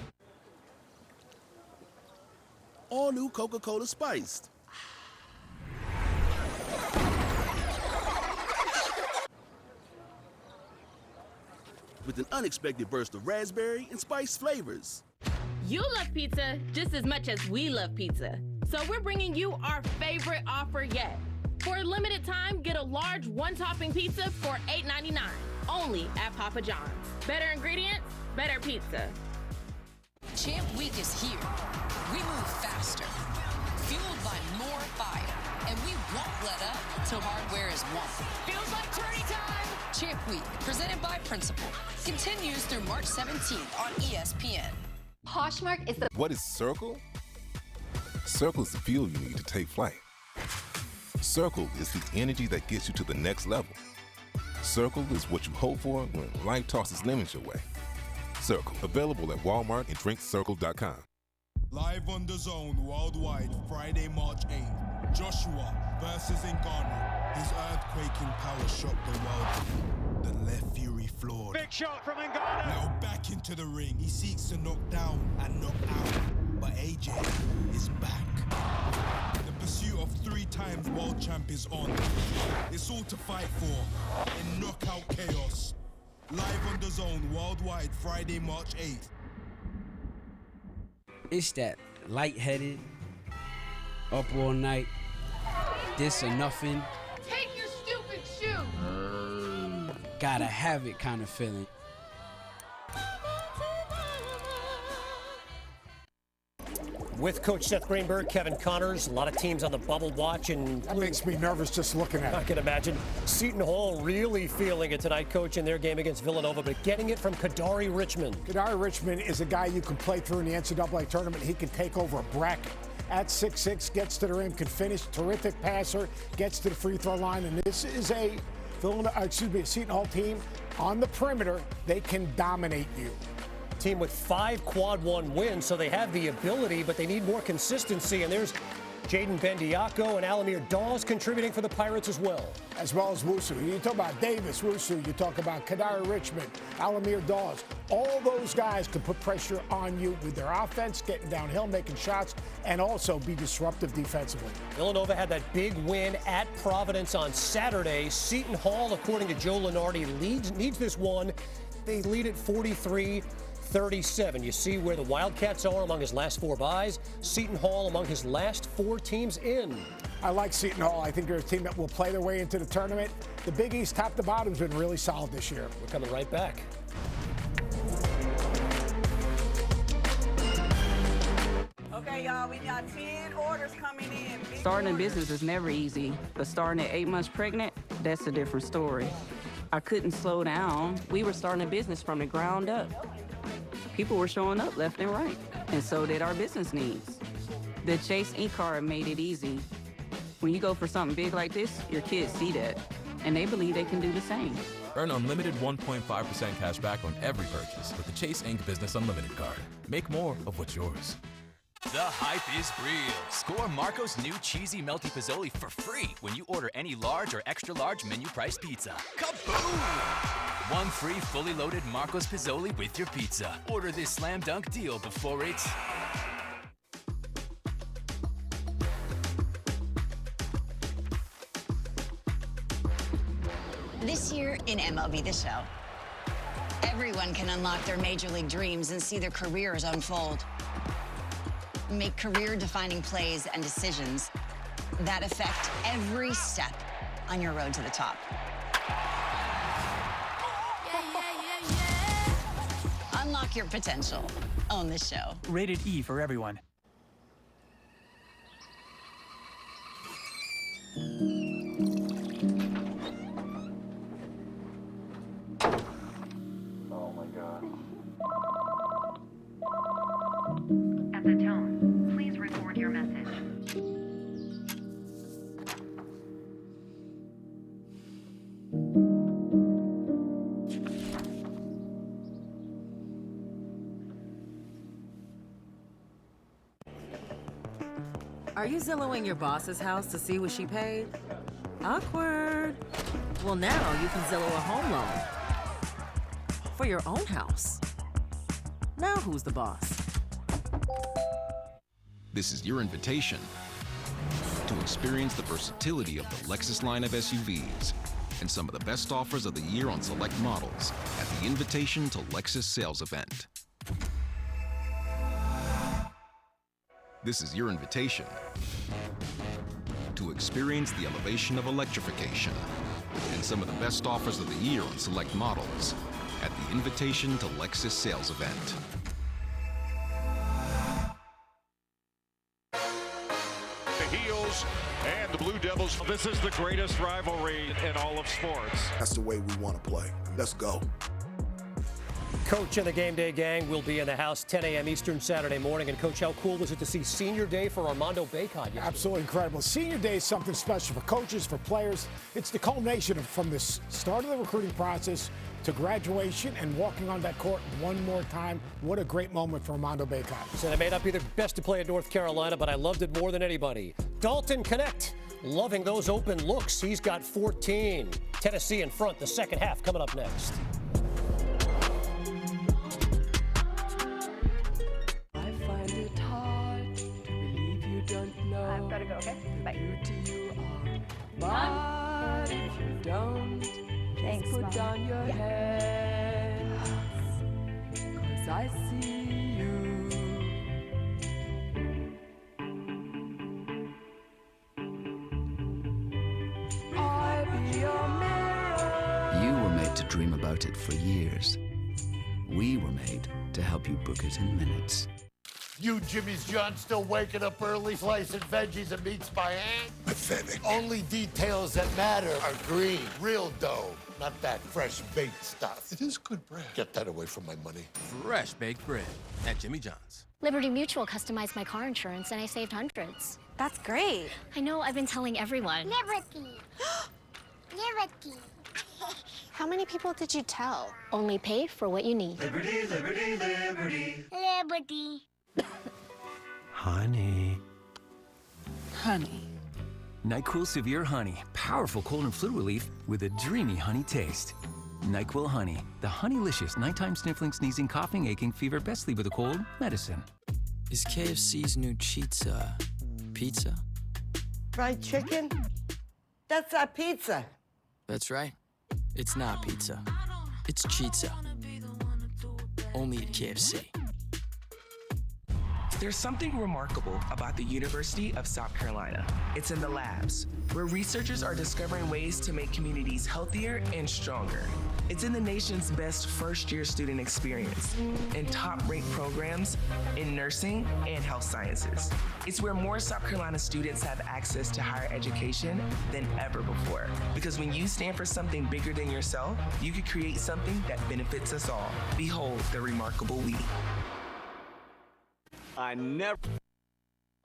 All new Coca-Cola Spiced. With an unexpected burst of raspberry and spice flavors. You love pizza just as much as we love pizza. So we're bringing you our favorite offer yet. For a limited time, get a large one-topping pizza for $8.99, only at Papa John's. Better ingredients, better pizza. Champ Week is here. We move faster, fueled by more fire, and we won't let up till hardware is won. Feels like tourney time! Champ Week, presented by Principal, continues through March 17th on ESPN. Poshmark is the... What is Circle? Circle is the fuel you need to take flight. Circle is the energy that gets you to the next level. Circle is what you hope for when life tosses lemons your way. Circle, available at Walmart and drinkcircle.com. Live on the Zone worldwide, Friday, March 8th. Joshua versus Ngannou. His earthquaking power shocked the world. The left Fury floored. Big shot from Ngannou. Now back into the ring. He seeks to knock down and knock out. But AJ is back. The pursuit of 3-time world champ is on. It's all to fight for in knockout chaos. Live on the Zone worldwide, Friday, March 8th. It's that lightheaded, up all night, this or nothing. Take your stupid shoe! Gotta have it kind of feeling. With Coach Seth Greenberg, Kevin Connors, a lot of teams on the bubble watch, and that makes me nervous just looking at it. I can imagine. Seton Hall really feeling it tonight, Coach, in their game against Villanova, but getting it from Kadari Richmond. Kadari Richmond is a guy you can play through in the NCAA tournament. He can take over a bracket. At 6'6", gets to the rim, can finish. Terrific passer, gets to the free throw line, and this is a Seton Hall team on the perimeter. They can dominate you. Team with 5 quad 1 wins, so they have the ability, but they need more consistency. And there's Jaden Bendiako and Alamir Dawes contributing for the Pirates as well. As well as Wusu. You talk about Davis, Wusu, you talk about Kadari Richmond, Alamir Dawes. All those guys can put pressure on you with their offense, getting downhill, making shots, and also be disruptive defensively. Villanova had that big win at Providence on Saturday. Seton Hall, according to Joe Lunardi, needs this one. They lead at 43-37. You see where the Wildcats are among his last 4 byes. Seton Hall among his last 4 teams in. I like Seton Hall. I think they're a team that will play their way into the tournament. The Big East, top to bottom, has been really solid this year. We're coming right back. Okay, y'all, we got 10 orders coming in. Starting a business is never easy, but starting at 8 months pregnant, that's a different story. I couldn't slow down. We were starting a business from the ground up. People were showing up left and right, and so did our business needs. The Chase e-card made it easy. When you go for something big like this, your kids see that, and they believe they can do the same. Earn unlimited 1.5% cash back on every purchase with the Chase Inc. Business Unlimited card. Make more of what's yours. The hype is real. Score Marco's new cheesy melty Pizzoli for free when you order any large or extra large menu price pizza. Kaboom! One free fully loaded Marco's Pizzoli with your pizza. Order this slam dunk deal before it's... This year in MLB The Show, everyone can unlock their major league dreams and see their careers unfold. Make career-defining plays and decisions that affect every step on your road to the top. Unlock your potential. Own the show. Rated E for everyone. Oh my God. At the tone, please record your message. Are you Zillow-ing your boss's house to see what she paid? Awkward. Well, now you can Zillow a home loan for your own house. Now who's the boss? This is your invitation to experience the versatility of the Lexus line of SUVs and some of the best offers of the year on select models at the Invitation to Lexus sales event. This is your invitation to experience the elevation of electrification and some of the best offers of the year on select models at the Invitation to Lexus sales event. The Heels and the Blue Devils. This is the greatest rivalry in all of sports. That's the way we want to play. Let's go. Coach and the Game Day gang will be in the house 10 a.m. Eastern Saturday morning. And, Coach, how cool was it to see Senior Day for Armando Bacot yesterday? Absolutely incredible. Senior Day is something special for coaches, for players. It's the culmination from the start of the recruiting process to graduation and walking on that court one more time. What a great moment for Armando Bacot. So it may not be the best to play in North Carolina, but I loved it more than anybody. Dalton Knecht, loving those open looks. He's got 14. Tennessee in front, the second half coming up next. I've got to go, okay? Bye. But if you don't, Thanks, put Mom. down your hands, 'cause I see you. I be your mirror. You were made to dream about it for years. We were made to help you book it in minutes. You, Jimmy's John, still waking up early, slicing veggies and meats by hand? Pathetic. Only details that matter are green, real dough, not that fresh baked stuff. It is good bread. Get that away from my money. Fresh baked bread at Jimmy John's. Liberty Mutual customized my car insurance and I saved hundreds. That's great. I know, I've been telling everyone. Liberty. Liberty. How many people did you tell? Only pay for what you need. Liberty, liberty, liberty. Liberty. Honey. Honey. NyQuil Severe Honey. Powerful cold and flu relief with a dreamy honey taste. NyQuil Honey. The honeylicious nighttime sniffling, sneezing, coughing, aching, fever, best sleep with a cold medicine. Is KFC's new Cheetah pizza? Fried chicken? That's our pizza. That's right. It's not pizza. It's Cheetah. Only at KFC. There's something remarkable about the University of South Carolina. It's in the labs, where researchers are discovering ways to make communities healthier and stronger. It's in the nation's best first-year student experience, in top-ranked programs in nursing and health sciences. It's where more South Carolina students have access to higher education than ever before. Because when you stand for something bigger than yourself, you can create something that benefits us all. Behold the remarkable we. I never.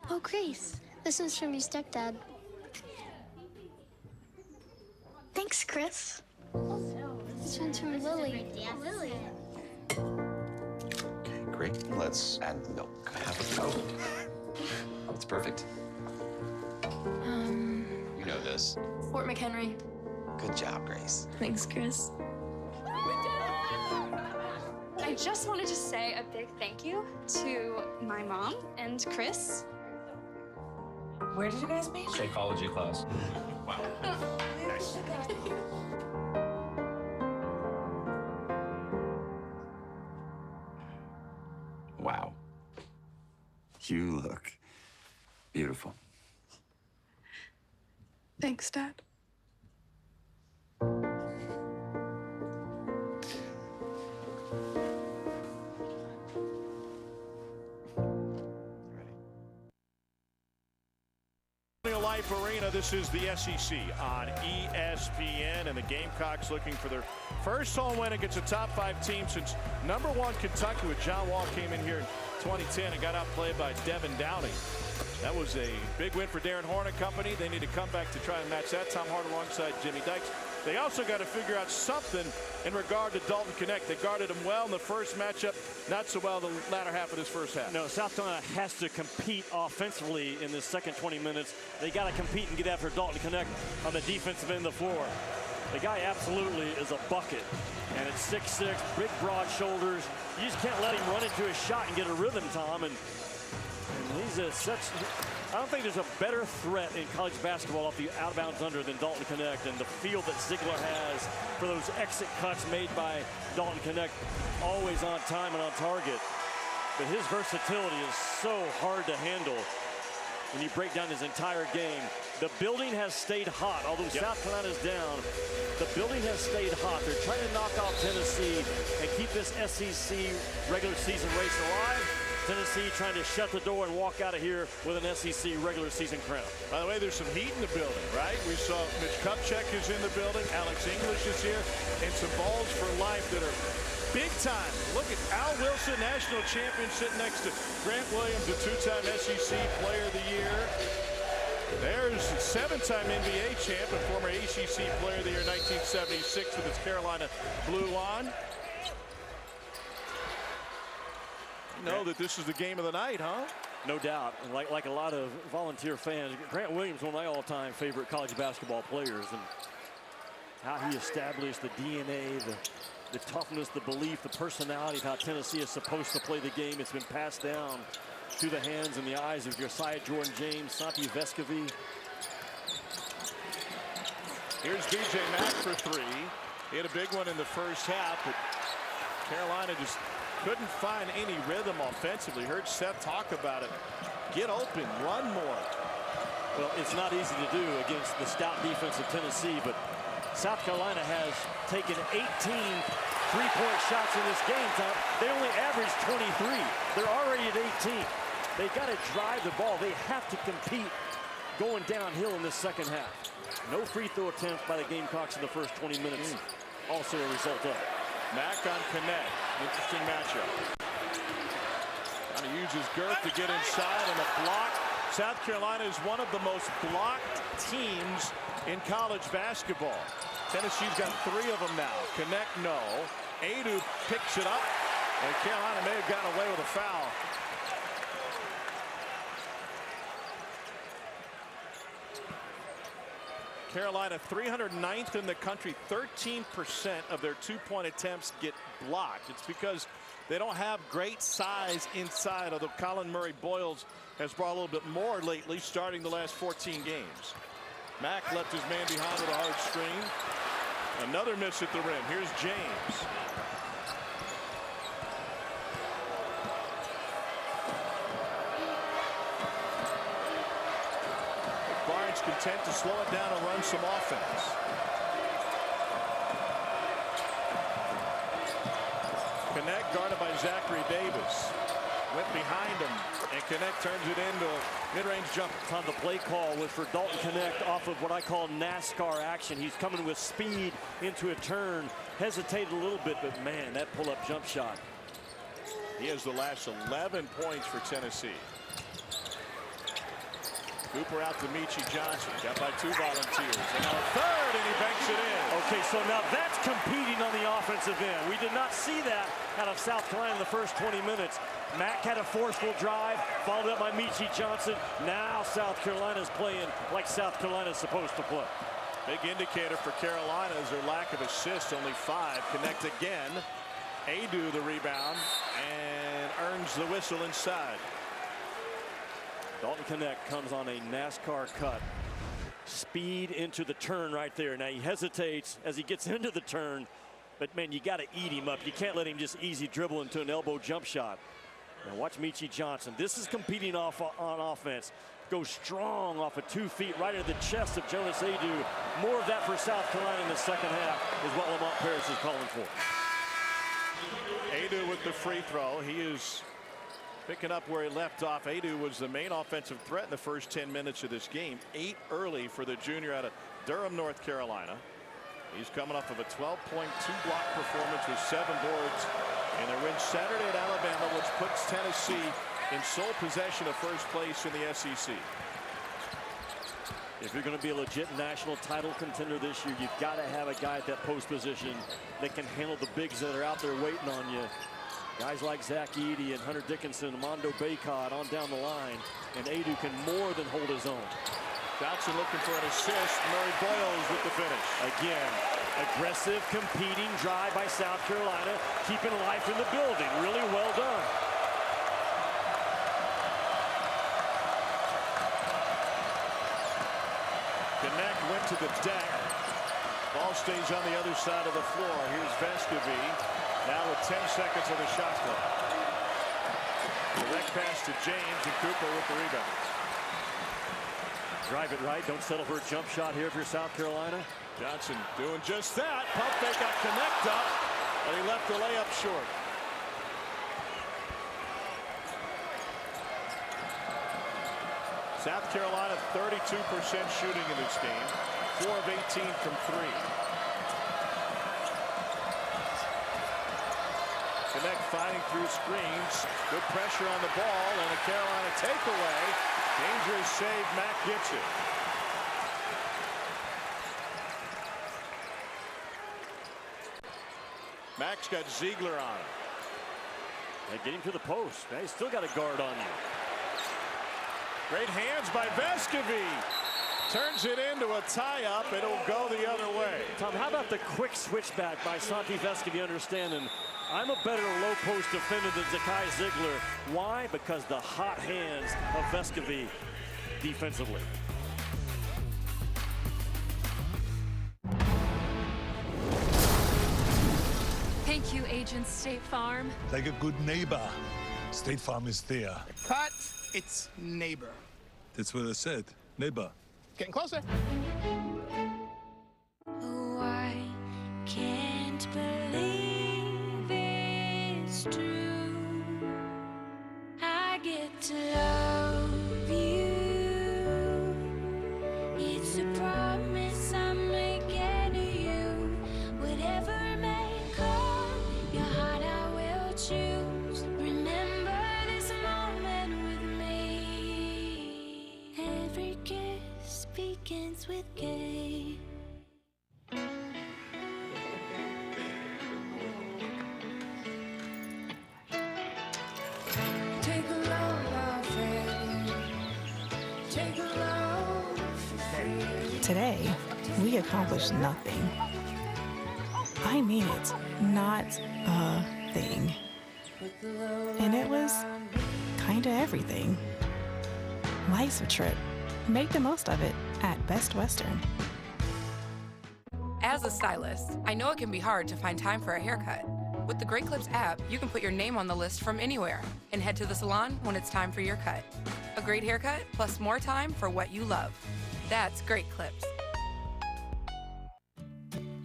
Oh, Grace, this is from your stepdad. Thanks, Chris. This one's from Lily. Lily. Okay, great. Let's add milk. It's perfect. You know this. Fort McHenry. Good job, Grace. Thanks, Chris. I just wanted to say a big thank you to my mom and Chris. Where did you guys meet? Psychology class. Wow. Nice. Wow. You look beautiful. Thanks, Dad. Life Arena. This is the SEC on ESPN, and the Gamecocks looking for their first home win against a top 5 team since #1 Kentucky, with John Wall came in here in 2010 and got outplayed by Devin Downey. That was a big win for Darren Horn and company. They need to come back to try and match that. Tom Hart alongside Jimmy Dykes. They also got to figure out something in regard to Dalton Knecht. They guarded him well in the first matchup, not so well the latter half of this first half. No, South Carolina has to compete offensively in the second 20 minutes. They got to compete and get after Dalton Knecht on the defensive end of the floor. The guy absolutely is a bucket. And it's 6'6", big, broad shoulders. You just can't let him run into his shot and get a rhythm, Tom. And he's I don't think there's a better threat in college basketball off the out-of-bounds under than Dalton Knecht, and the feel that Ziegler has for those exit cuts made by Dalton Knecht, always on time and on target. But his versatility is so hard to handle when you break down his entire game. The building has stayed hot, although South Carolina's down. The building has stayed hot. They're trying to knock off Tennessee and keep this SEC regular season race alive. Tennessee trying to shut the door and walk out of here with an SEC regular season crown. By the way, there's some heat in the building, right? We saw Mitch Kupchak is in the building. Alex English is here. And some balls for life that are big time. Look at Al Wilson, national champion, sitting next to Grant Williams, a two-time SEC Player of the Year. There's a seven-time NBA champ and former ACC Player of the Year 1976 with his Carolina Blue on. You know that this is the game of the night, huh? No doubt. And like a lot of Volunteer fans, Grant Williams, one of my all-time favorite college basketball players, and how he established the DNA, the toughness, the belief, the personality of how Tennessee is supposed to play the game. It's been passed down through the hands and the eyes of Josiah Jordan-James, Santi Vescovi. Here's B.J. Mack for three. He had a big one in the first half, but Carolina just couldn't find any rhythm offensively. Heard Seth talk about it. Get open, run more. Well, it's not easy to do against the stout defense of Tennessee, but South Carolina has taken 18 three-point shots in this game. They only averaged 23. They're already at 18. They got to drive the ball. They have to compete going downhill in this second half. No free throw attempts by the Gamecocks in the first 20 minutes. Also a result of it. Mack on Connect. Interesting matchup. Trying to use his girth to get inside and a block. South Carolina is one of the most blocked teams in college basketball. Tennessee's got three of them now. Connect, no. Adu picks it up, and Carolina may have gotten away with a foul. Carolina 309th in the country. 13% of their two-point attempts get blocked. It's because they don't have great size inside, although Colin Murray-Boyles has brought a little bit more lately, starting the last 14 games. Mack left his man behind with a hard screen. Another miss at the rim. Here's James. Barnes content to slow it down and run some offense. Connect guarded by Zachary Davis. Went behind him, and Connect turns it into a mid-range jumper. On the play call was for Dalton Connect off of what I call NASCAR action. He's coming with speed into a turn. Hesitated a little bit, but man, that pull-up jump shot. He has the last 11 points for Tennessee. Cooper out to Michi Johnson. Got by two volunteers. And now a third, and he banks it in. Okay, so now that's competing on the offensive end. We did not see that out of South Carolina in the first 20 minutes. Mack had a forceful drive, followed up by Michi Johnson. Now South Carolina's playing like South Carolina's supposed to play. Big indicator for Carolina is their lack of assists, only 5. Connect again. Adu the rebound and earns the whistle inside. Dalton Connect comes on a NASCAR cut. Speed into the turn right there. Now he hesitates as he gets into the turn, but man, you got to eat him up. You can't let him just easy dribble into an elbow jump shot. Now watch Michi Johnson. This is competing on offense. Goes strong off of 2 feet right into the chest of Jonas Adu. More of that for South Carolina in the second half is what Lamont Paris is calling for. Adu with the free throw. He is picking up where he left off. Adu was the main offensive threat in the first 10 minutes of this game. 8 early for the junior out of Durham, North Carolina. He's coming off of a 12.2 block performance with 7 boards in their win Saturday at Alabama, which puts Tennessee in sole possession of first place in the SEC. If you're going to be a legit national title contender this year, you've got to have a guy at that post position that can handle the bigs that are out there waiting on you. Guys like Zach Edey and Hunter Dickinson, Mondo Baycott on down the line, and Adu can more than hold his own. Johnson looking for an assist. Murray-Boyles with the finish. Again, aggressive, competing drive by South Carolina, keeping life in the building. Really well done. Connect went to the deck. Ball stays on the other side of the floor. Here's Vescovi. Now with 10 seconds on the shot clock. Direct pass to James, and Cooper with the rebound. Drive it right. Don't settle for a jump shot here if you're South Carolina. Johnson doing just that. Pump fake, got Connect up, and he left the layup short. South Carolina 32% shooting in this game, 4 of 18 from 3. Knecht fighting through screens, good pressure on the ball, and a Carolina takeaway. Dangerous save, Mack gets it. Mack's got Ziegler on him. They get him to the post. Now he's still got a guard on you. Great hands by Vescovi. Turns it into a tie-up. It'll go the other way. Tom, how about the quick switchback by Santi Vescovi, understanding I'm a better low post defender than Zakai Ziegler. Why? Because the hot hands of Vescovi defensively. Thank you, Agent State Farm. Like a good neighbor, State Farm is there. Cut. It's neighbor. That's what I said. Neighbor. Getting closer. Oh, I can't believe it's true. I get to love you. It's a promise I'm making to you. Whatever may come, your heart I will choose. Remember this moment with me. Every kiss begins with K. Take a load off it. Take a load for free. Today, we accomplished nothing. I mean it, not a thing. And it was kinda everything. Life's a trip. Make the most of it at Best Western. As a stylist, I know it can be hard to find time for a haircut. With the Great Clips app, you can put your name on the list from anywhere and head to the salon when it's time for your cut. A great haircut plus more time for what you love. That's Great Clips.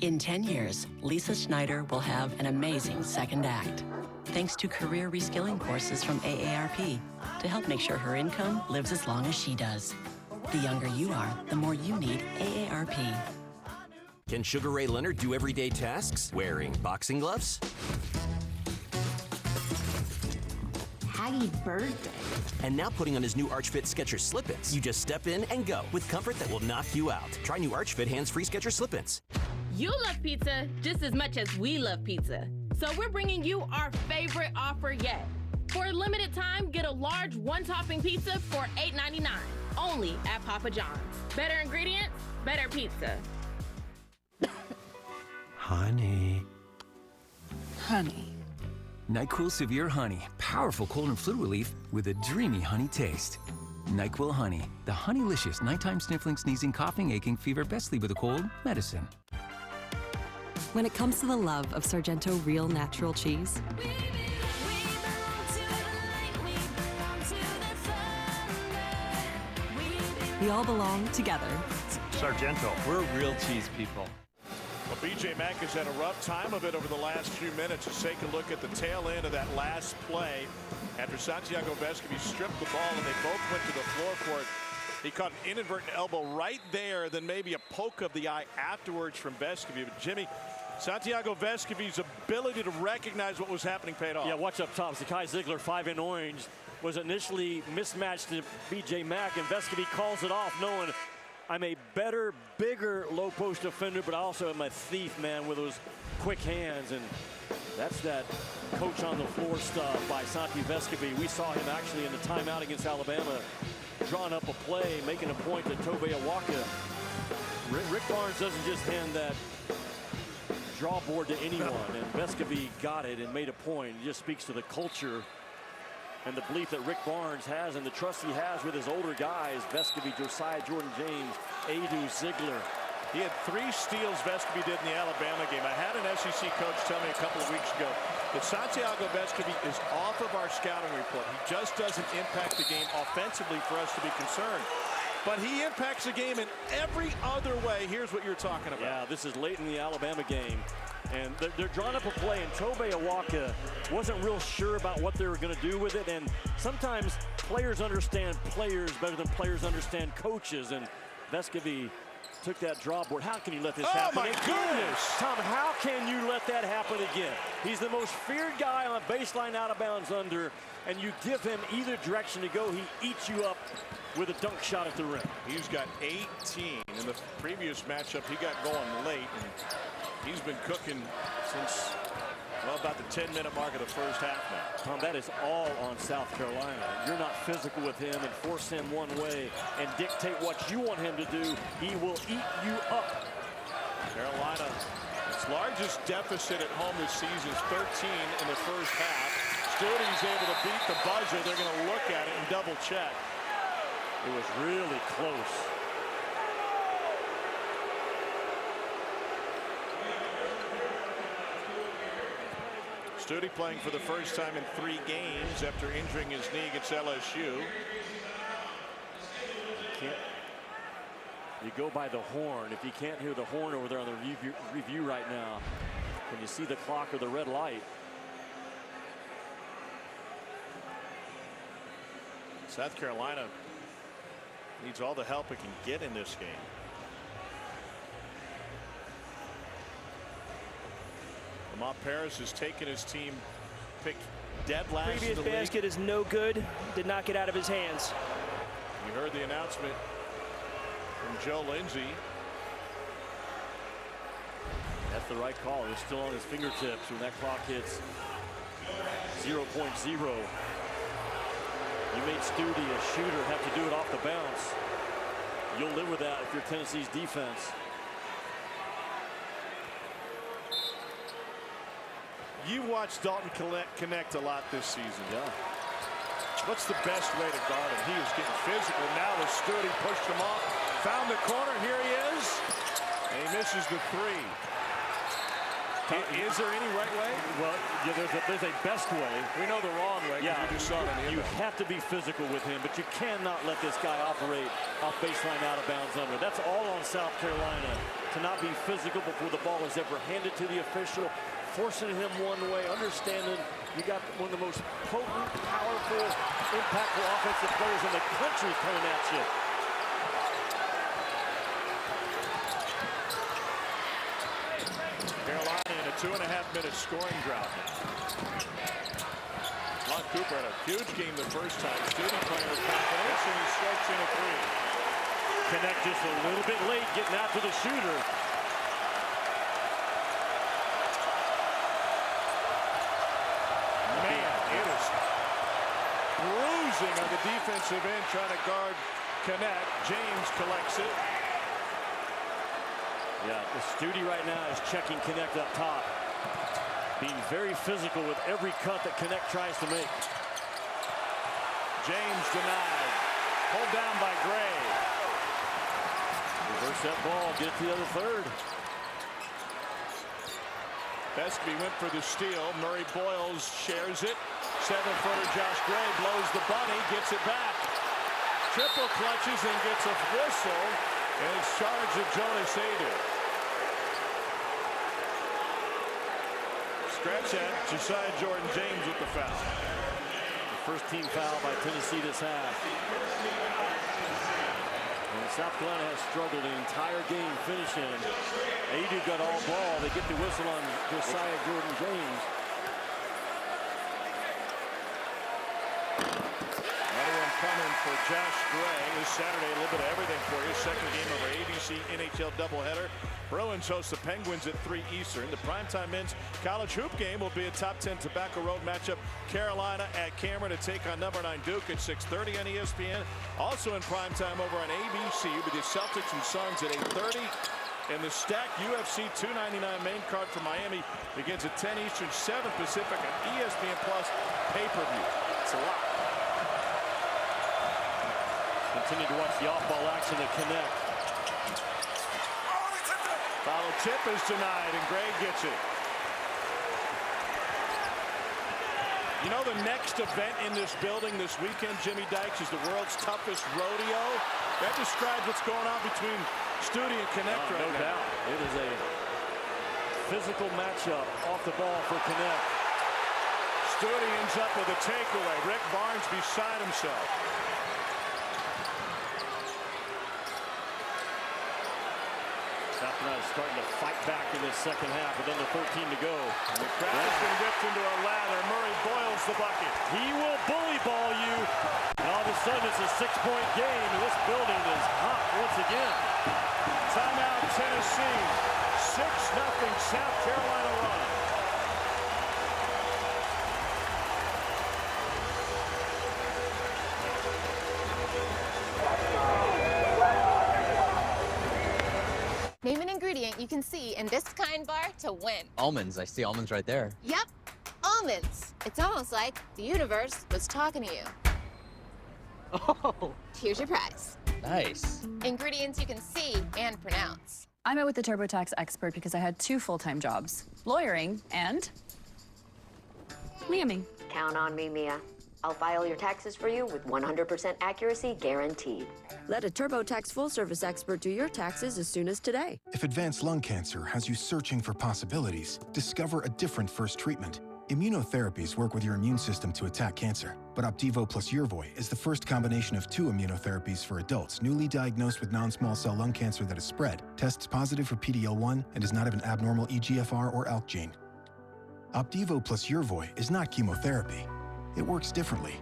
In 10 years, Lisa Schneider will have an amazing second act, thanks to career reskilling courses from AARP to help make sure her income lives as long as she does. The younger you are, the more you need AARP. Can Sugar Ray Leonard do everyday tasks wearing boxing gloves? Happy birthday. And now putting on his new ArchFit Skechers Slip-ins. You just step in and go with comfort that will knock you out. Try new ArchFit hands-free Skechers Slip-ins. You love pizza just as much as we love pizza. So we're bringing you our favorite offer yet. For a limited time, get a large one-topping pizza for $8.99. Only at Papa John's. Better ingredients, better pizza. Honey. Honey. NyQuil Severe Honey. Powerful cold and flu relief with a dreamy honey taste. NyQuil Honey. The honeylicious nighttime sniffling, sneezing, coughing, aching, fever, best sleep with a cold medicine. When it comes to the love of Sargento Real Natural Cheese, we all belong together. Sargento, we're real cheese people. Well, B.J. Mack has had a rough time of it over the last few minutes. Let's take a look at the tail end of that last play. After Santiago Vescovi stripped the ball and they both went to the floor for it. He caught an inadvertent elbow right there, then maybe a poke of the eye afterwards from Vescovi. But Jimmy, Santiago Vescovi's ability to recognize what was happening paid off. Yeah, watch up top. Zakai Ziegler, 5 in orange, was initially mismatched to B.J. Mack, and Vescovi calls it off, knowing I'm a better, bigger low post defender, but I also am a thief, man, with those quick hands. And that's that coach on the floor stuff by Santi Vescovi. We saw him actually in the timeout against Alabama, drawing up a play, making a point to Tobe Awaka. Rick Barnes doesn't just hand that draw board to anyone, and Vescovi got it and made a point. It just speaks to the culture and the belief that Rick Barnes has and the trust he has with his older guys, Vescovi, Josiah, Jordan James, Adu, Ziegler. He had 3 steals Vescovi did in the Alabama game. I had an SEC coach tell me a couple of weeks ago that Santiago Vescovi is off of our scouting report. He just doesn't impact the game offensively for us to be concerned. But he impacts the game in every other way. Here's what you're talking about. Yeah, this is late in the Alabama game. And they're drawing up a play, and Tobe Awaka wasn't real sure about what they were going to do with it. And sometimes players understand players better than players understand coaches, and Vescovi took that drop board. How can you let this happen again? Oh, my goodness! Tom, how can you let that happen again? He's the most feared guy on baseline out of bounds under, and you give him either direction to go, he eats you up with a dunk shot at the rim. He's got 18. In the previous matchup, he got going late, and he's been cooking since, well, about the 10-minute mark of the first half now. Tom, that is all on South Carolina. You're not physical with him and force him one way and dictate what you want him to do. He will eat you up. Carolina, its largest deficit at home this season is 13 in the first half. Studi's able to beat the buzzer. They're going to look at it and double check. It was really close. Studi playing for the first time in 3 games after injuring his knee against LSU. You go by the horn. If you can't hear the horn over there on the review right now, can you see the clock or the red light? South Carolina needs all the help it can get in this game. Lamont Paris has taken his team, picked dead last in Previous the league. basket is no good. Did not get out of his hands. You heard the announcement from Joe Lindsey. That's the right call. It's still on his fingertips when that clock hits 0.0. You made Studi, a shooter, have to do it off the bounce. You'll live with that if you're Tennessee's defense. You watched Dalton connect a lot this season. Yeah. What's the best way to guard him? He is getting physical. Now the Studi pushed him off. Found the corner. Here he is. And he misses the 3. Is there any right way? Well, yeah, there's a best way. We know the wrong way. Yeah, we just saw it in the you image. have to be physical with him, but you cannot let this guy operate off baseline out of bounds under. That's all on South Carolina, to not be physical before the ball is ever handed to the official, forcing him one way, understanding you got one of the most potent, powerful, impactful offensive players in the country coming at you. Carolina in a 2.5-minute scoring drought now. Lon Cooper had a huge game the first time. Studi playing with confidence, and he strikes in a 3. Connect just a little bit late, getting out to the shooter. Man, it is bruising on the defensive end, trying to guard Connect. James collects it. Yeah, the Studi right now is checking Connect up top. Being very physical with every cut that Connect tries to make. James denied. Pulled down by Gray. Reverse that ball, get to the other third. Vescovi went for the steal. Murray Boyles shares it. 7-footer Josh Gray blows the bunny, gets it back. Triple clutches and gets a whistle. And it's charged at Jonas Aidoo. Scratch at Josiah Jordan-James with the foul. The first team foul by Tennessee this half. And South Carolina has struggled the entire game finishing. Aidoo got all ball. They get the whistle on Josiah Jordan-James. Another one coming for Josh Gray this Saturday. A little bit of everything for you. Second game of our ABC NHL doubleheader. Bruins host the Penguins at 3 Eastern. The primetime men's college hoop game will be a top 10 Tobacco Road matchup. Carolina at Cameron to take on number 9 Duke at 6:30 on ESPN. Also in primetime over on ABC with the Celtics and Suns at 8:30. And the stacked UFC 299 main card for Miami begins at 10 Eastern, 7 Pacific on ESPN Plus pay-per-view. It's a lot. Continue to watch the off-ball action at Connect. Foul tip is denied, and Gray gets it. You know, the next event in this building this weekend, Jimmy Dykes, is the world's toughest rodeo. That describes what's going on between Studi and Connect right no now. doubt. It is a physical matchup off the ball for Connect. Studi ends up with a takeaway. Rick Barnes beside himself. South Carolina starting to fight back in this second half with under 13 to go. And the crowd has been whipped into a lather. Murray boils the bucket. He will bully ball you. And all of a sudden it's a 6-point game. And this building is hot once again. Timeout Tennessee. 6-0 South Carolina run. Name an ingredient you can see in this kind bar to win. Almonds. I see almonds right there. Yep, almonds. It's almost like the universe was talking to you. Oh. Here's your prize. Nice. Ingredients you can see and pronounce. I met with the TurboTax expert because I had 2 full-time jobs, lawyering and lambing. Count on me, Mia. I'll file your taxes for you with 100% accuracy guaranteed. Let a TurboTax full-service expert do your taxes as soon as today. If advanced lung cancer has you searching for possibilities, discover a different first treatment. Immunotherapies work with your immune system to attack cancer, but Opdivo plus Yervoy is the first combination of 2 immunotherapies for adults newly diagnosed with non-small cell lung cancer that is spread, tests positive for PD-L1, and does not have an abnormal EGFR or ALK gene. Opdivo plus Yervoy is not chemotherapy. It works differently.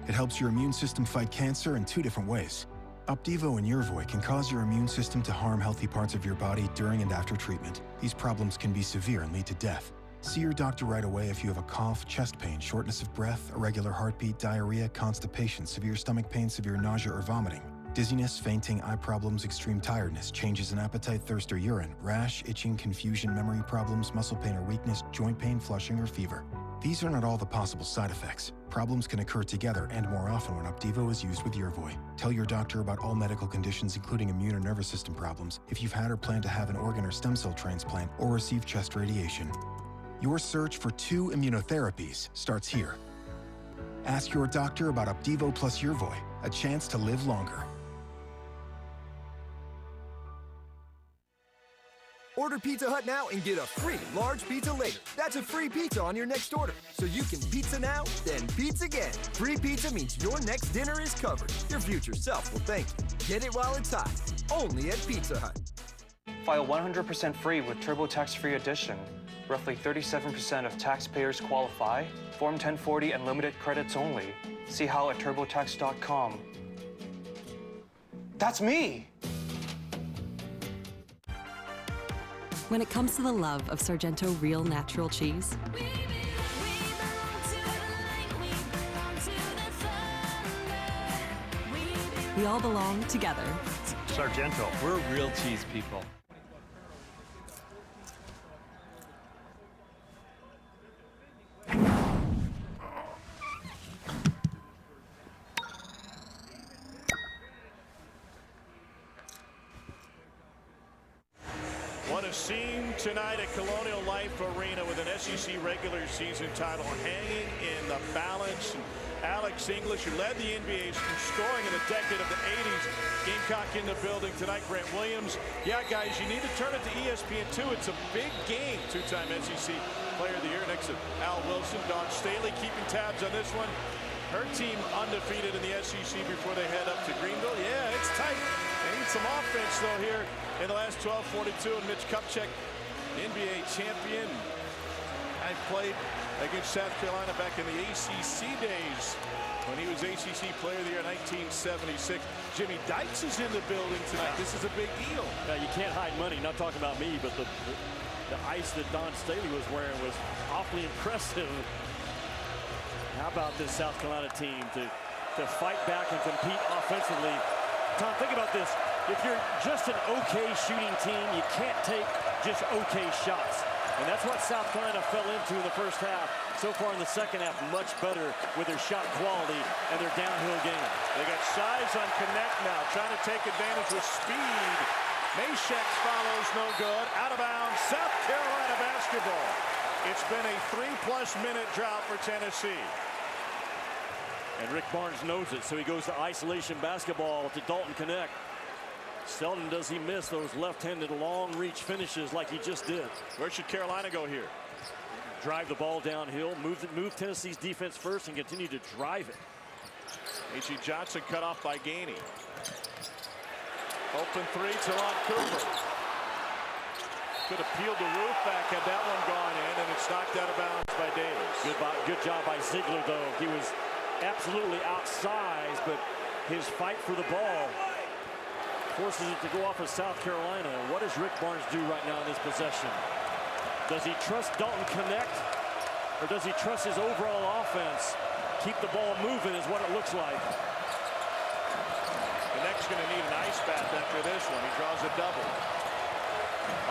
It helps your immune system fight cancer in 2 different ways. Opdivo and Yervoy can cause your immune system to harm healthy parts of your body during and after treatment. These problems can be severe and lead to death. See your doctor right away if you have a cough, chest pain, shortness of breath, irregular heartbeat, diarrhea, constipation, severe stomach pain, severe nausea or vomiting, dizziness, fainting, eye problems, extreme tiredness, changes in appetite, thirst or urine, rash, itching, confusion, memory problems, muscle pain or weakness, joint pain, flushing or fever. These are not all the possible side effects. Problems can occur together and more often when Opdivo is used with Yervoy. Tell your doctor about all medical conditions, including immune or nervous system problems, if you've had or plan to have an organ or stem cell transplant or receive chest radiation. Your search for 2 immunotherapies starts here. Ask your doctor about Opdivo plus Yervoy, a chance to live longer. Order Pizza Hut now and get a free large pizza later. That's a free pizza on your next order. So you can pizza now, then pizza again. Free pizza means your next dinner is covered. Your future self will thank you. Get it while it's hot. Only at Pizza Hut. File 100% free with TurboTax Free Edition. Roughly 37% of taxpayers qualify. Form 1040 and limited credits only. See how at turbotax.com. That's me! When it comes to the love of Sargento Real Natural Cheese, we all belong together. Sargento, we're real cheese people. What a scene tonight at Colonial Life Arena with an SEC regular season title hanging in the balance. And Alex English, who led the NBA in scoring in the decade of the 80s. Gamecock in the building tonight. Grant Williams. Yeah, guys, you need to turn it to ESPN2. It's a big game. 2-time SEC Player of the Year next to Al Wilson. Dawn Staley keeping tabs on this one. Her team undefeated in the SEC before they head up to Greenville. Yeah, it's tight. They need some offense, though, here in the last 12:42. And Mitch Kupchak, NBA champion. I played against South Carolina back in the ACC days when he was ACC Player of the Year in 1976. Jimmy Dykes is in the building tonight. This is a big deal. You can't hide money. Not talking about me, but the ice that Dawn Staley was wearing was awfully impressive. How about this South Carolina team to fight back and compete offensively? Tom, think about this. If you're just an okay shooting team, you can't take just okay shots. And that's what South Carolina fell into in the first half. So far in the second half, much better with their shot quality and their downhill game. They got size on Connect now, trying to take advantage with speed. Mashex follows, no good. Out of bounds, South Carolina basketball. It's been a 3+ minute drought for Tennessee. And Rick Barnes knows it, so he goes to isolation basketball to Dalton Connect. Seldom does he miss those left-handed long reach finishes like he just did. Where should Carolina go here? drive the ball downhill, move Tennessee's defense first, and continue to drive it. A.J. Johnson cut off by Gainey. Open three, Talon Cooper. Could have peeled the roof back, had that one gone in, and it's knocked out of bounds by Davis. Good job by Ziegler, though. He was absolutely outsized, but his fight for the ball forces it to go off of South Carolina. What does Rick Barnes do right now in this possession? Does he trust Dalton Connect, or does he trust his overall offense? Keep the ball moving is what it looks like. The next going to need an ice bath after this one. He draws a double.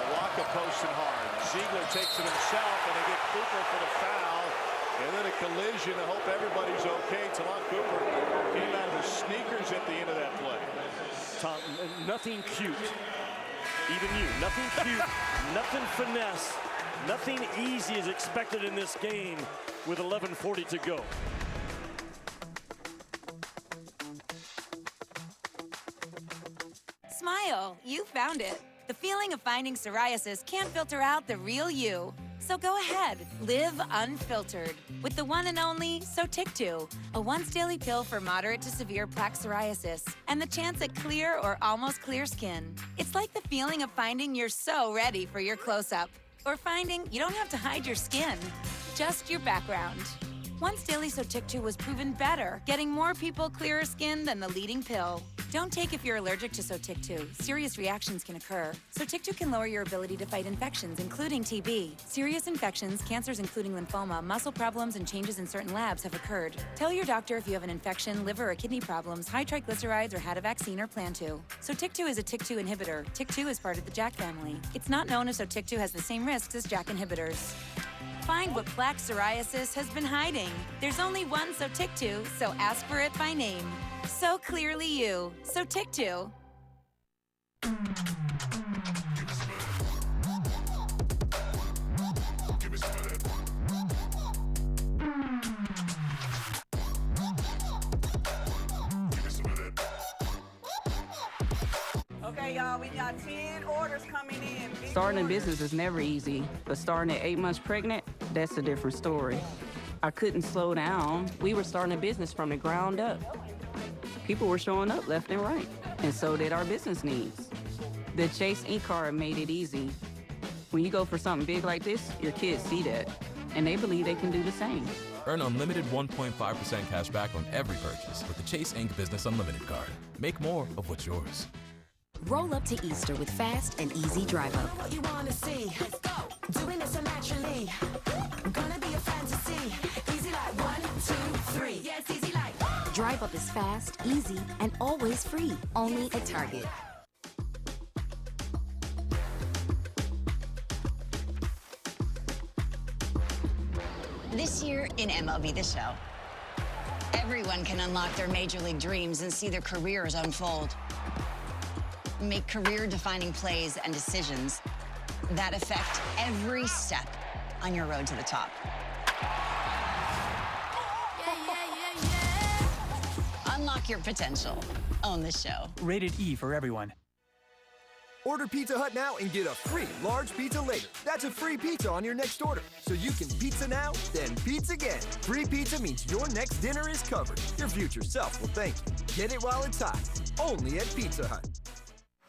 Awaka posting hard. Ziegler takes it himself, and they get Cooper for the foul. And then a collision. I hope everybody's okay. Talon Cooper came out of his sneakers at the end of that play. Tom, nothing cute. Even you, nothing cute, nothing finesse, nothing easy is expected in this game with 11:40 to go. Smile, you found it. The feeling of finding psoriasis can't filter out the real you. So go ahead, live unfiltered with the one and only Sotyktu, a once-daily pill for moderate to severe plaque psoriasis and the chance at clear or almost clear skin. It's like the feeling of finding you're so ready for your close-up, or finding you don't have to hide your skin, just your background. Once daily Sotyktu was proven better, getting more people clearer skin than the leading pill. Don't take if you're allergic to Sotyktu. Serious reactions can occur. Sotyktu can lower your ability to fight infections, including TB. Serious infections, cancers including lymphoma, muscle problems, and changes in certain labs have occurred. Tell your doctor if you have an infection, liver or kidney problems, high triglycerides, or had a vaccine or plan to. Sotyktu is a TYK2 inhibitor. TYK2 is part of the JAK family. It's not known if Sotyktu has the same risks as JAK inhibitors. Find what plaque psoriasis has been hiding. There's only one Sotyktu, so ask for it by name. So clearly you. Sotyktu. Okay, y'all, we got 10 orders coming in. Starting a business is never easy, but starting at 8 months pregnant, that's a different story. I couldn't slow down. We were starting a business from the ground up. People were showing up left and right, and so did our business needs. The Chase Ink card made it easy. When you go for something big like this, your kids see that, and they believe they can do the same. Earn unlimited 1.5% cash back on every purchase with the Chase Ink Business Unlimited card. Make more of what's yours. Roll up to Easter with fast and easy drive up. What you wanna see? Let's go. Doing this so naturally. Gonna be a fantasy. Easy like 1, 2, 3. Yeah, it's easy like. Drive up is fast, easy, and always free. Only at Target. This year in MLB The Show, everyone can unlock their major league dreams and see their careers unfold. Make career-defining plays and decisions that affect every step on your road to the top. Unlock your potential. Own the show. Rated E for everyone. Order Pizza Hut now and get a free large pizza later. That's a free pizza on your next order. So you can pizza now, then pizza again. Free pizza means your next dinner is covered. Your future self will thank you. Get it while it's hot. Only at Pizza Hut.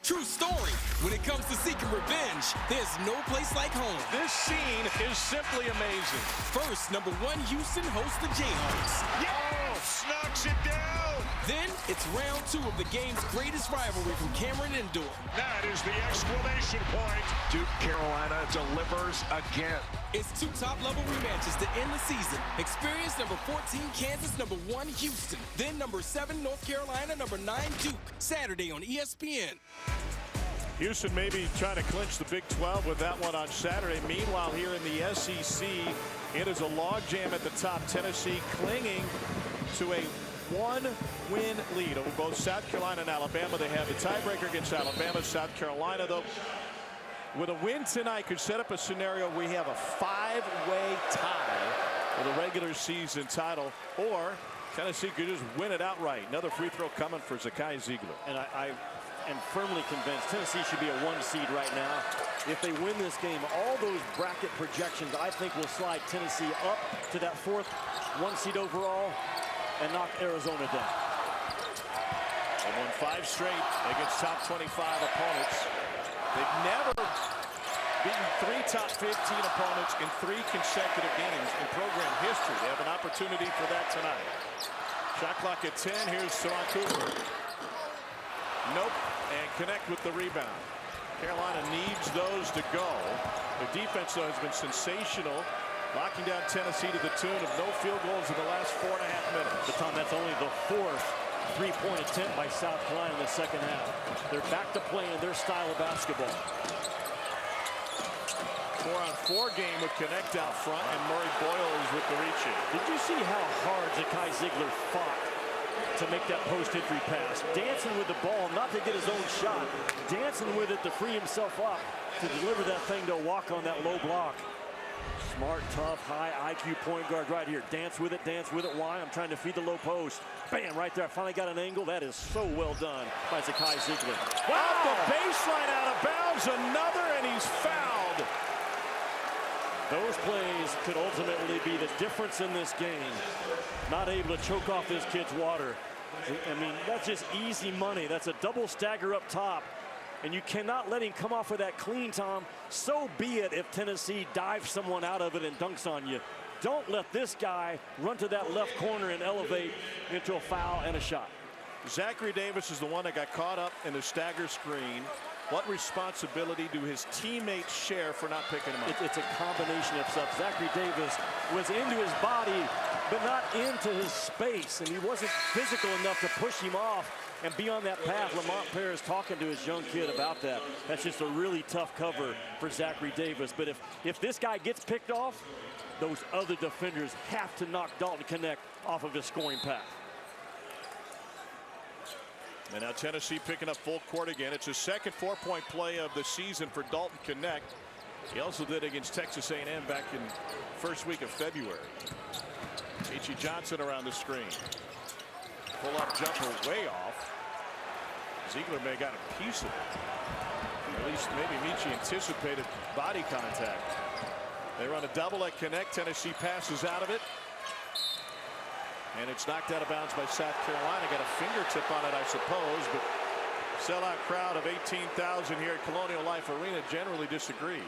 True story. When it comes to seeking revenge, there's no place like home. This scene is simply amazing. First, number 1 Houston hosts the Jayhawks. Yes! Knocks it down! Then, it's round 2 of the game's greatest rivalry from Cameron Indoor. That is the exclamation point. Duke Carolina delivers again. It's 2 top-level rematches to end the season. Experience number 14 Kansas, number 1 Houston. Then number 7 North Carolina, number 9 Duke. Saturday on ESPN. Houston maybe trying to clinch the Big 12 with that one on Saturday. Meanwhile, here in the SEC, it is a logjam at the top. Tennessee clinging to a 1-win lead over both South Carolina and Alabama. They have the tiebreaker against Alabama. South Carolina, though, with a win tonight, could set up a scenario where we have a 5-way tie for the regular season title, or Tennessee could just win it outright. Another free throw coming for Zakai Ziegler. And and firmly convinced Tennessee should be a 1 seed right now. If they win this game, all those bracket projections, I think, will slide Tennessee up to that 4th 1 seed overall and knock Arizona down. They won 5 straight against top 25 opponents. They've never beaten 3 top 15 opponents in 3 consecutive games in program history. They have an opportunity for that tonight. Shot clock at 10. Here's Saran Cooper. Nope. And connect with the rebound. Carolina needs those to go. Their defense, though, has been sensational, locking down Tennessee to the tune of no field goals in the last 4.5 minutes. But Tom, that's only the 4th 3-point attempt by South Carolina in the second half. They're back to playing their style of basketball. 4-on-4 game with Connect out front, and Murray Boyles with the reach in. Did you see how hard Zakai Ziegler fought to make that post-entry pass? Dancing with the ball, not to get his own shot. Dancing with it to free himself up to deliver that thing to walk on that low block. Smart, tough, high IQ point guard right here. Dance with it, dance with it. Why? I'm trying to feed the low post. Bam, right there. I finally got an angle. That is so well done by Zakai Ziegler. Wow. Off the baseline, out of bounds, another, and he's fouled. Those plays could ultimately be the difference in this game. Not able to choke off this kid's water. I mean, that's just easy money. That's a double stagger up top. And you cannot let him come off with that clean, Tom. So be it if Tennessee dives someone out of it and dunks on you. Don't let this guy run to that left corner and elevate into a foul and a shot. Zachary Davis is the one that got caught up in the stagger screen. What responsibility do his teammates share for not picking him up? It's a combination of stuff. Zachary Davis was into his body, but not into his space, and he wasn't physical enough to push him off and be on that path. Lamont Paris talking to his young kid about that. That's just a really tough cover for Zachary Davis. But if this guy gets picked off, those other defenders have to knock Dalton Connect off of his scoring path. And now Tennessee picking up full court again. It's his second 4-point play of the season for Dalton Connect. He also did against Texas A&M back in first week of February. Michi Johnson around the screen. Pull-up jumper way off. Ziegler may have got a piece of it. At least maybe Michi anticipated body contact. They run a double at Connect. Tennessee passes out of it. And it's knocked out of bounds by South Carolina. Got a fingertip on it, I suppose, but sellout crowd of 18,000 here at Colonial Life Arena generally disagrees.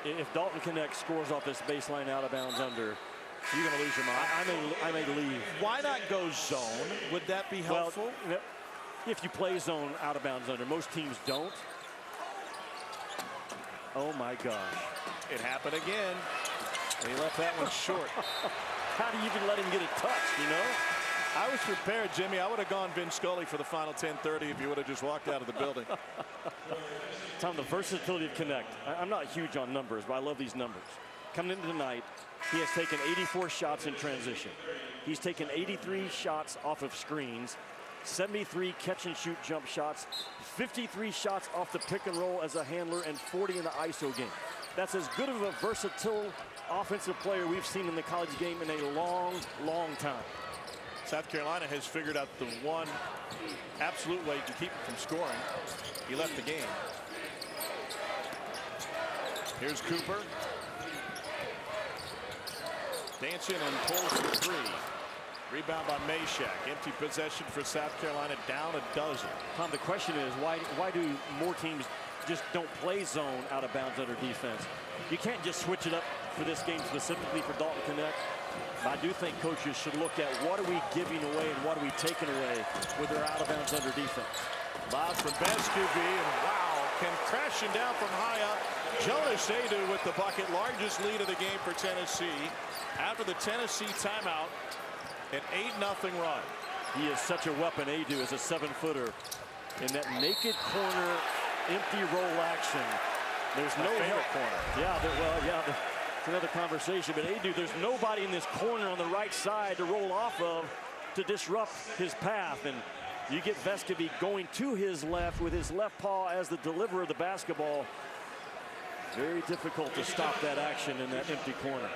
If Dalton Connect scores off this baseline out of bounds under, you're going to lose your mind. I may leave. Why not go zone? Would that be helpful? Well, if you play zone out of bounds under, most teams don't. Oh my gosh. It happened again. And he left that one short. How do you even let him get a touch, you know? I was prepared, Jimmy. I would have gone Vin Scully for the final 10:30 if you would have just walked out of the building. Tom, the versatility of Connect. I'm not huge on numbers, but I love these numbers. Coming into tonight, he has taken 84 shots in transition. He's taken 83 shots off of screens, 73 catch-and-shoot jump shots, 53 shots off the pick and roll as a handler, and 40 in the ISO game. That's as good of a versatile offensive player we've seen in the college game in a long, long time. South Carolina has figured out the one absolute way to keep him from scoring. He left the game. Here's Cooper. Dancing and pulls for 3. Rebound by Meshack. Empty possession for South Carolina, down a dozen. Tom, the question is, why do more teams just don't play zone out of bounds under defense? You can't just switch it up for this game specifically for Dalton Connect. But I do think coaches should look at what are we giving away and what are we taking away with their out of bounds under defense. Lob from Vescovi, and wow, crashing down from high up. Jonas Aidoo with the bucket, largest lead of the game for Tennessee. After the Tennessee timeout, an 8-0 run. He is such a weapon. Aidoo is a 7-footer in that naked corner, empty roll action. There's no help corner. Yeah, it's another conversation. But Aidoo, there's nobody in this corner on the right side to roll off of to disrupt his path. And you get Vescovi going to his left with his left paw as the deliverer of the basketball. Very difficult to stop that action in that empty corner.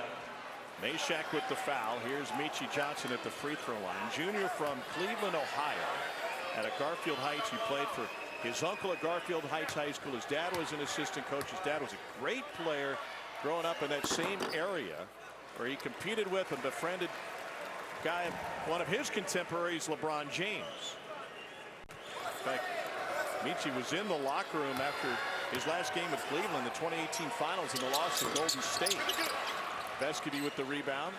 Meshack with the foul. Here's Michi Johnson at the free throw line. Junior from Cleveland, Ohio. At Garfield Heights, he played for His uncle at Garfield Heights High School. His dad was an assistant coach. His dad was a great player growing up in that same area where he competed with and befriended one of his contemporaries, LeBron James. In fact, Michi was in the locker room after his last game with Cleveland, the 2018 finals, and the loss to Golden State. Vescovi with the rebound.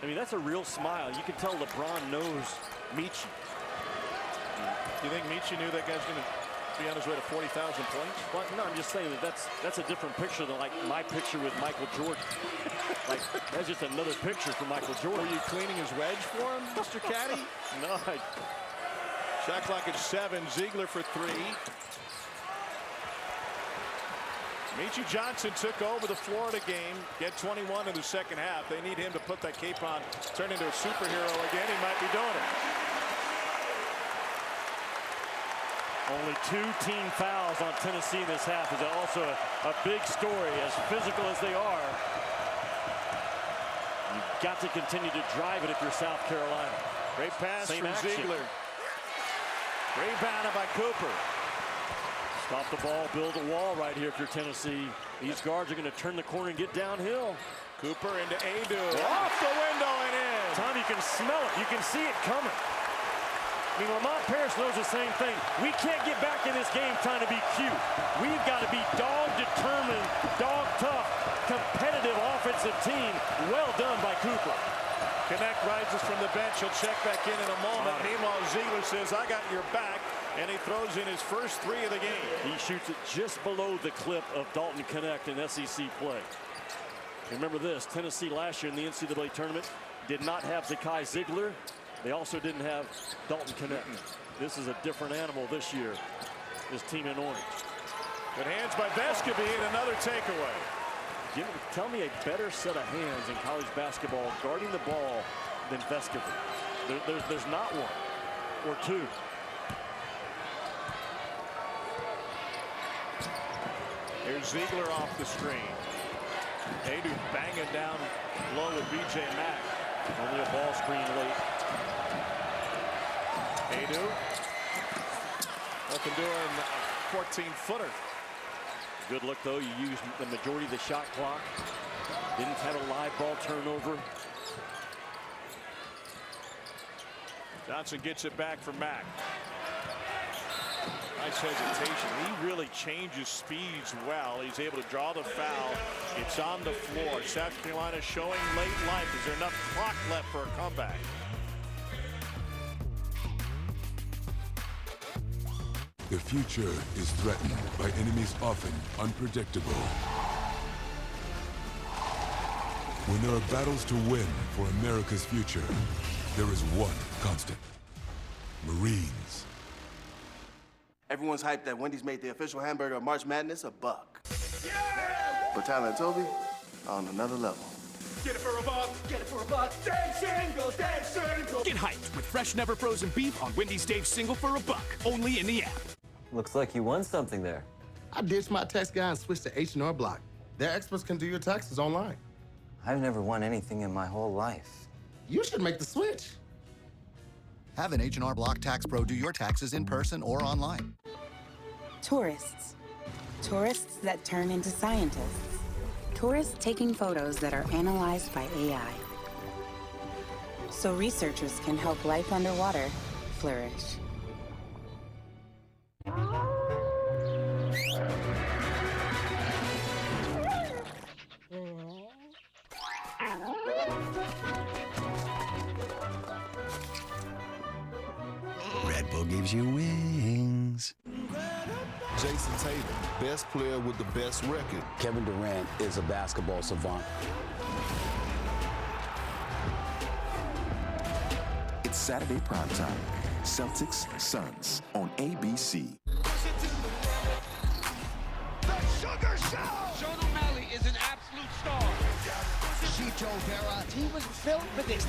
I mean, that's a real smile. You can tell LeBron knows Michi. Do you think Michi knew that guy's going to be on his way to 40,000 points? Well, no, I'm just saying that's a different picture than like my picture with Michael Jordan. Like, that's just another picture from Michael Jordan. Were you cleaning his wedge for him, Mr. Caddy? No. Shot clock at 7. Ziegler for 3. Michi Johnson took over the Florida game. Get 21 in the second half. They need him to put that cape on, turn into a superhero again. He might be doing it. Only 2 team fouls on Tennessee in this half is also a big story. As physical as they are, you've got to continue to drive it if you're South Carolina. Great pass Same from action. Ziegler. Rebounded by Cooper. Stop the ball, build a wall right here if you're Tennessee. These guards are going to turn the corner and get downhill. Cooper into Adu. Off the window and in. Tom, you can smell it. You can see it coming. I mean, Lamont Paris knows the same thing. We can't get back in this game trying to be cute. We've got to be dog-determined, dog-tough, competitive offensive team. Well done by Cooper. Connect rises from the bench. He'll check back in a moment. Meanwhile, Ziegler says, I got your back. And he throws in his first 3 of the game. He shoots it just below the clip of Dalton Connect in SEC play. Remember this, Tennessee last year in the NCAA tournament did not have Zakai Ziegler. They also didn't have Dalton Connect. This is a different animal this year, this team in orange. Good hands by Vescovi and another takeaway. Tell me a better set of hands in college basketball guarding the ball than Vescovi. There's not one or two. Here's Ziegler off the screen. Adu banging down low with B.J. Mack. Only a ball screen late. Adu. Nothing doing a 14-footer. Good look, though. You used the majority of the shot clock. Didn't have a live ball turnover. Johnson gets it back for Mack. Nice hesitation. He really changes speeds well. He's able to draw the foul. It's on the floor. South Carolina showing late life. Is there enough clock left for a comeback? The future is threatened by enemies often unpredictable. When there are battles to win for America's future, there is one constant: Marines. Everyone's hyped that Wendy's made the official hamburger of March Madness a buck. Yeah! But Tyler and Toby on another level. Get it for a buck, get it for a buck. Dave Singles, Dave Singles. Get hyped with fresh, never frozen beef on Wendy's Dave Single for a buck, only in the app. Looks like you won something there. I ditched my tax guy and switched to H&R Block. Their experts can do your taxes online. I've never won anything in my whole life. You should make the switch. Have an H&R Block Tax Pro do your taxes in person or online. Tourists. Tourists that turn into scientists. Tourists taking photos that are analyzed by AI. So researchers can help life underwater flourish. Red Bull gives you wings. Jason Tatum, best player with the best record. Kevin Durant is a basketball savant. It's Saturday primetime. Celtics Suns on ABC. The Sugar Show! Sean O'Malley is an absolute star. Chito Vera, he was built for this.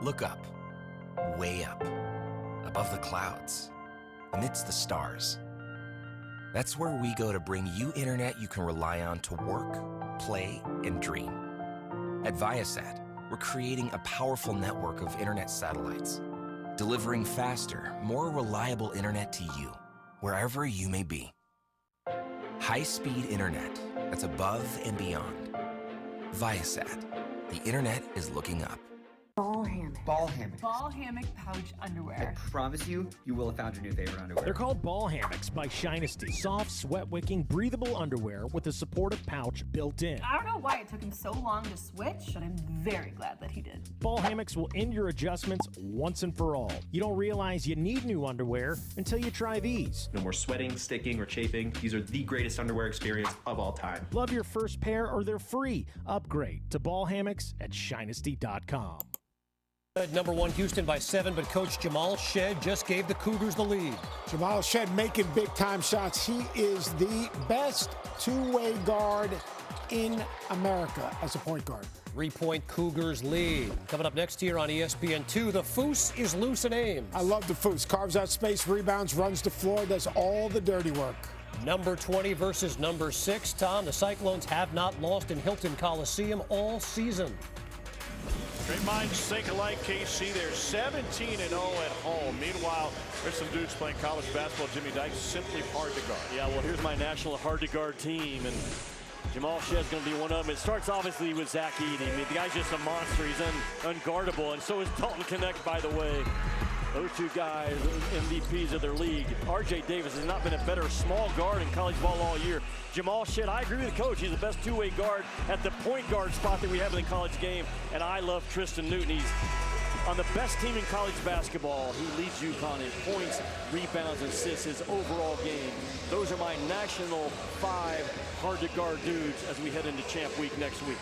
Look up, way up, above the clouds, amidst the stars. That's where we go to bring you internet you can rely on to work, play, and dream. At Viasat, we're creating a powerful network of internet satellites, delivering faster, more reliable internet to you, wherever you may be. High-speed internet that's above and beyond. Viasat. The internet is looking up. Ball hammock. Ball hammock. Ball hammock pouch underwear. I promise you, you will have found your new favorite underwear. They're called Ball Hammocks by Shinesty. Soft, sweat-wicking, breathable underwear with a supportive pouch built in. I don't know why it took him so long to switch, but I'm very glad that he did. Ball Hammocks will end your adjustments once and for all. You don't realize you need new underwear until you try these. No more sweating, sticking, or chafing. These are the greatest underwear experience of all time. Love your first pair or they're free. Upgrade to Ball Hammocks at Shinesty.com. At number 1 Houston by 7, but Coach Jamal Shead just gave the Cougars the lead. Jamal Shead making big-time shots. He is the best two-way guard in America as a point guard. 3-point Cougars lead. Coming up next year on ESPN2, the Foose is loose and aims. I love the Foose. Carves out space, rebounds, runs the floor, does all the dirty work. Number 20 versus number 6. Tom, the Cyclones have not lost in Hilton Coliseum all season. Great minds think alike, KC. They're 17-0 at home. Meanwhile, there's some dudes playing college basketball. Jimmy Dykes simply hard to guard. Yeah, well, here's my national hard-to-guard team, and Jamal Shead's going to be one of them. It starts obviously with Zach Edey. I mean, the guy's just a monster. He's unguardable, and so is Dalton Connect, by the way. Those two guys, MVPs of their league. R.J. Davis has not been a better small guard in college ball all year. Jamal Shead, I agree with the coach. He's the best two-way guard at the point guard spot that we have in the college game. And I love Tristan Newton. He's on the best team in college basketball. He leads UConn in points, rebounds, and assists, his overall game. Those are my national 5 hard-to-guard dudes as we head into Champ Week next week.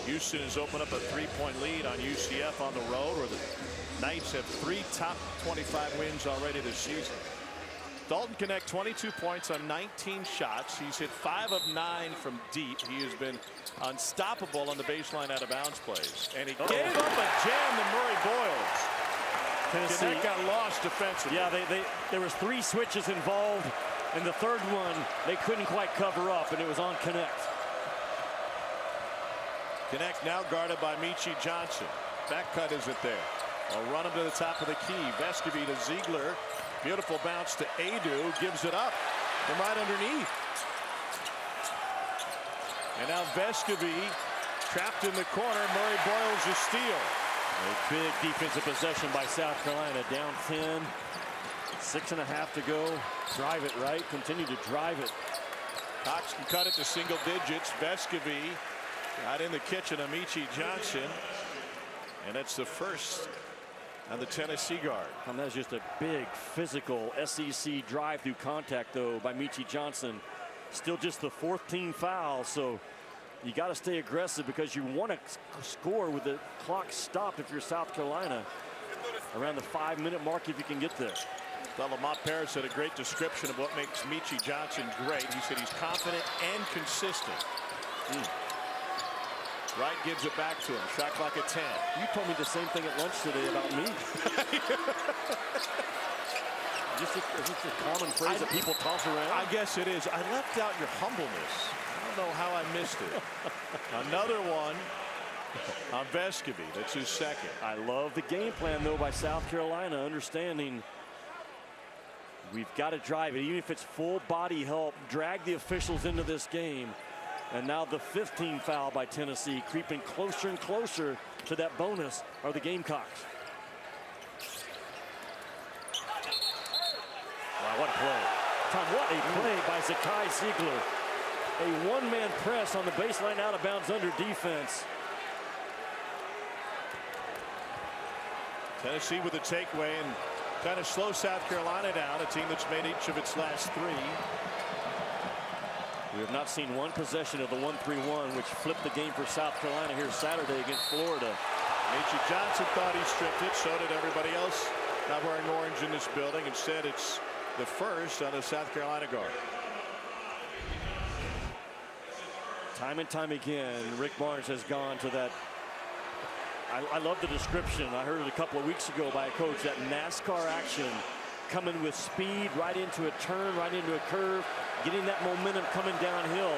Houston has opened up a 3-point lead on UCF on the road, where the Knights have 3 top 25 wins already this season. Dalton Connect 22 points on 19 shots. He's hit 5 of 9 from deep. He has been unstoppable on the baseline out of bounds plays. And he gave up a jam to Murray Boyles. Connect got lost defensively. Yeah, there was 3 switches involved. In the third one, they couldn't quite cover up, and it was on Connect. Connect now guarded by Michi Johnson. Back cut isn't there. They'll run him to the top of the key. Vescovy to Ziegler. Beautiful bounce to Adu. Gives it up from right underneath. And now Vescovy trapped in the corner. Murray Boyles a steal. A big defensive possession by South Carolina. Down 10. 6.5 to go. Drive it right. Continue to drive it. Cox can cut it to single digits. Vescovy got in the kitchen. Amici Johnson. And that's the first on the Tennessee guard. And that's just a big physical SEC drive-through contact, though, by Michi Johnson. Still just the 4th team foul, so you got to stay aggressive because you want to score with the clock stopped if you're South Carolina. Around the 5-minute mark if you can get there. Well, Lamont Paris had a great description of what makes Michi Johnson great. He said he's confident and consistent. Wright gives it back to him. Shot clock at 10. You told me the same thing at lunch today about me. Just a common phrase that people toss around. I guess it is. I left out your humbleness. I don't know how I missed it. Another one on Vescovy. That's his second. I love the game plan, though, by South Carolina, understanding we've got to drive it, even if it's full body help, drag the officials into this game. And now the 5th team foul by Tennessee, creeping closer and closer to that bonus are the Gamecocks. Wow, what a play. Tom, what a play by Zakai Ziegler. A one-man press on the baseline out of bounds under defense. Tennessee with a takeaway and kind of slow South Carolina down, a team that's made each of its last 3. We have not seen one possession of the 1-3-1, which flipped the game for South Carolina here Saturday against Florida. Michi Johnson thought he stripped it. So did everybody else not wearing orange in this building. Instead, it's the first on a South Carolina guard. Time and time again, Rick Barnes has gone to that. I love the description. I heard it a couple of weeks ago by a coach, that NASCAR action, coming with speed right into a turn, right into a curve, getting that momentum coming downhill.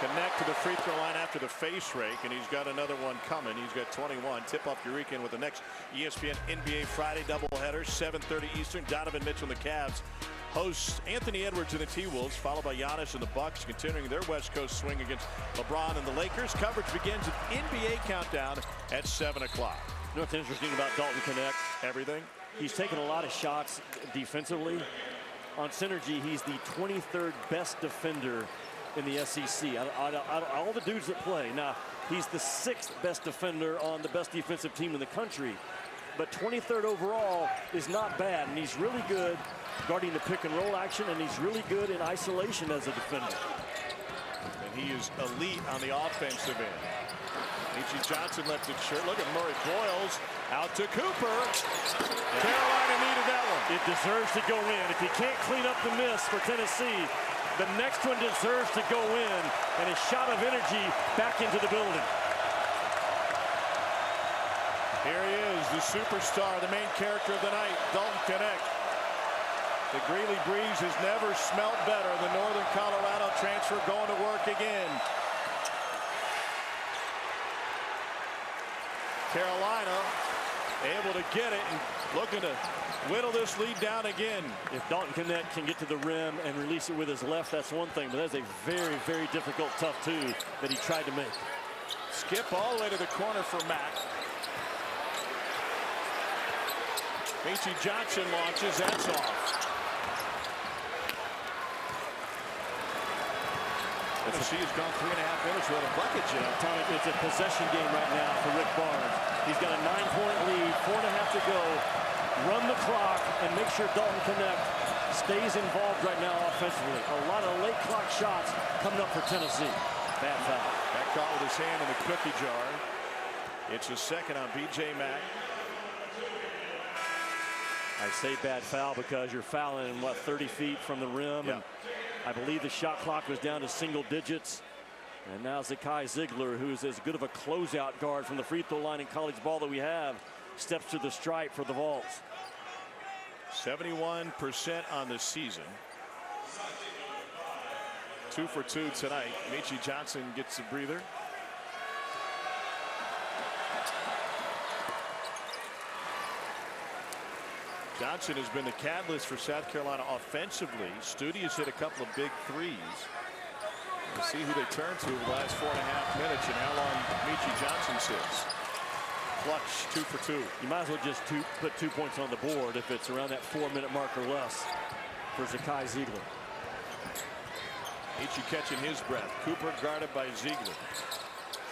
Connect to the free throw line after the face rake, and he's got another one coming. He's got 21. Tip off your weekend with the next ESPN NBA Friday doubleheader, 7:30 Eastern. Donovan Mitchell and the Cavs hosts Anthony Edwards and the T-Wolves, followed by Giannis and the Bucks, continuing their West Coast swing against LeBron and the Lakers. Coverage begins at NBA Countdown at 7 o'clock. You know what's interesting about Dalton Knecht? Everything. He's taken a lot of shots defensively. On Synergy, he's the 23rd best defender in the SEC. All the dudes that play. Now, he's the 6th best defender on the best defensive team in the country. But 23rd overall is not bad, and he's really good guarding the pick and roll action, and he's really good in isolation as a defender. And he is elite on the offensive end. Meechie Johnson left it short. Look at Murray Boyles out to Cooper. Carolina needed that one. It deserves to go in. If he can't clean up the miss for Tennessee, the next one deserves to go in, and a shot of energy back into the building. Here he is, the superstar, the main character of the night, Dalton Knecht. The Greeley breeze has never smelt better. The Northern Colorado transfer going to work again. Carolina able to get it and looking to whittle this lead down again. If Dalton Knecht can get to the rim and release it with his left, that's one thing, but that's a very, very difficult, tough two that he tried to make. Skip all the way to the corner for Mack. Meechie Johnson launches, that's off. Tennessee has gone 3.5 minutes without a bucket yet. Tom, it's a possession game right now for Rick Barnes. He's got a 9-point lead, 4.5 to go. Run the clock and make sure Dalton Knecht stays involved right now offensively. A lot of late clock shots coming up for Tennessee. Bad foul. That caught with his hand in the cookie jar. It's a second on B.J. Mack. I say bad foul because you're fouling, 30 feet from the rim. Yeah. And I believe the shot clock was down to single digits. And now Zakai Ziegler, who's as good of a closeout guard from the free throw line in college ball that we have, steps to the stripe for the Vols. 71% on the season. 2 for 2 tonight. Meechie Johnson gets a breather. Johnson has been the catalyst for South Carolina offensively. Studi has hit a couple of big threes. We'll see who they turn to the last 4.5 minutes and how long Meechie Johnson sits. Clutch 2 for 2. You might as well just put 2 points on the board if it's around that 4-minute mark or less for Zakai Ziegler. Meechie catching his breath. Cooper guarded by Ziegler.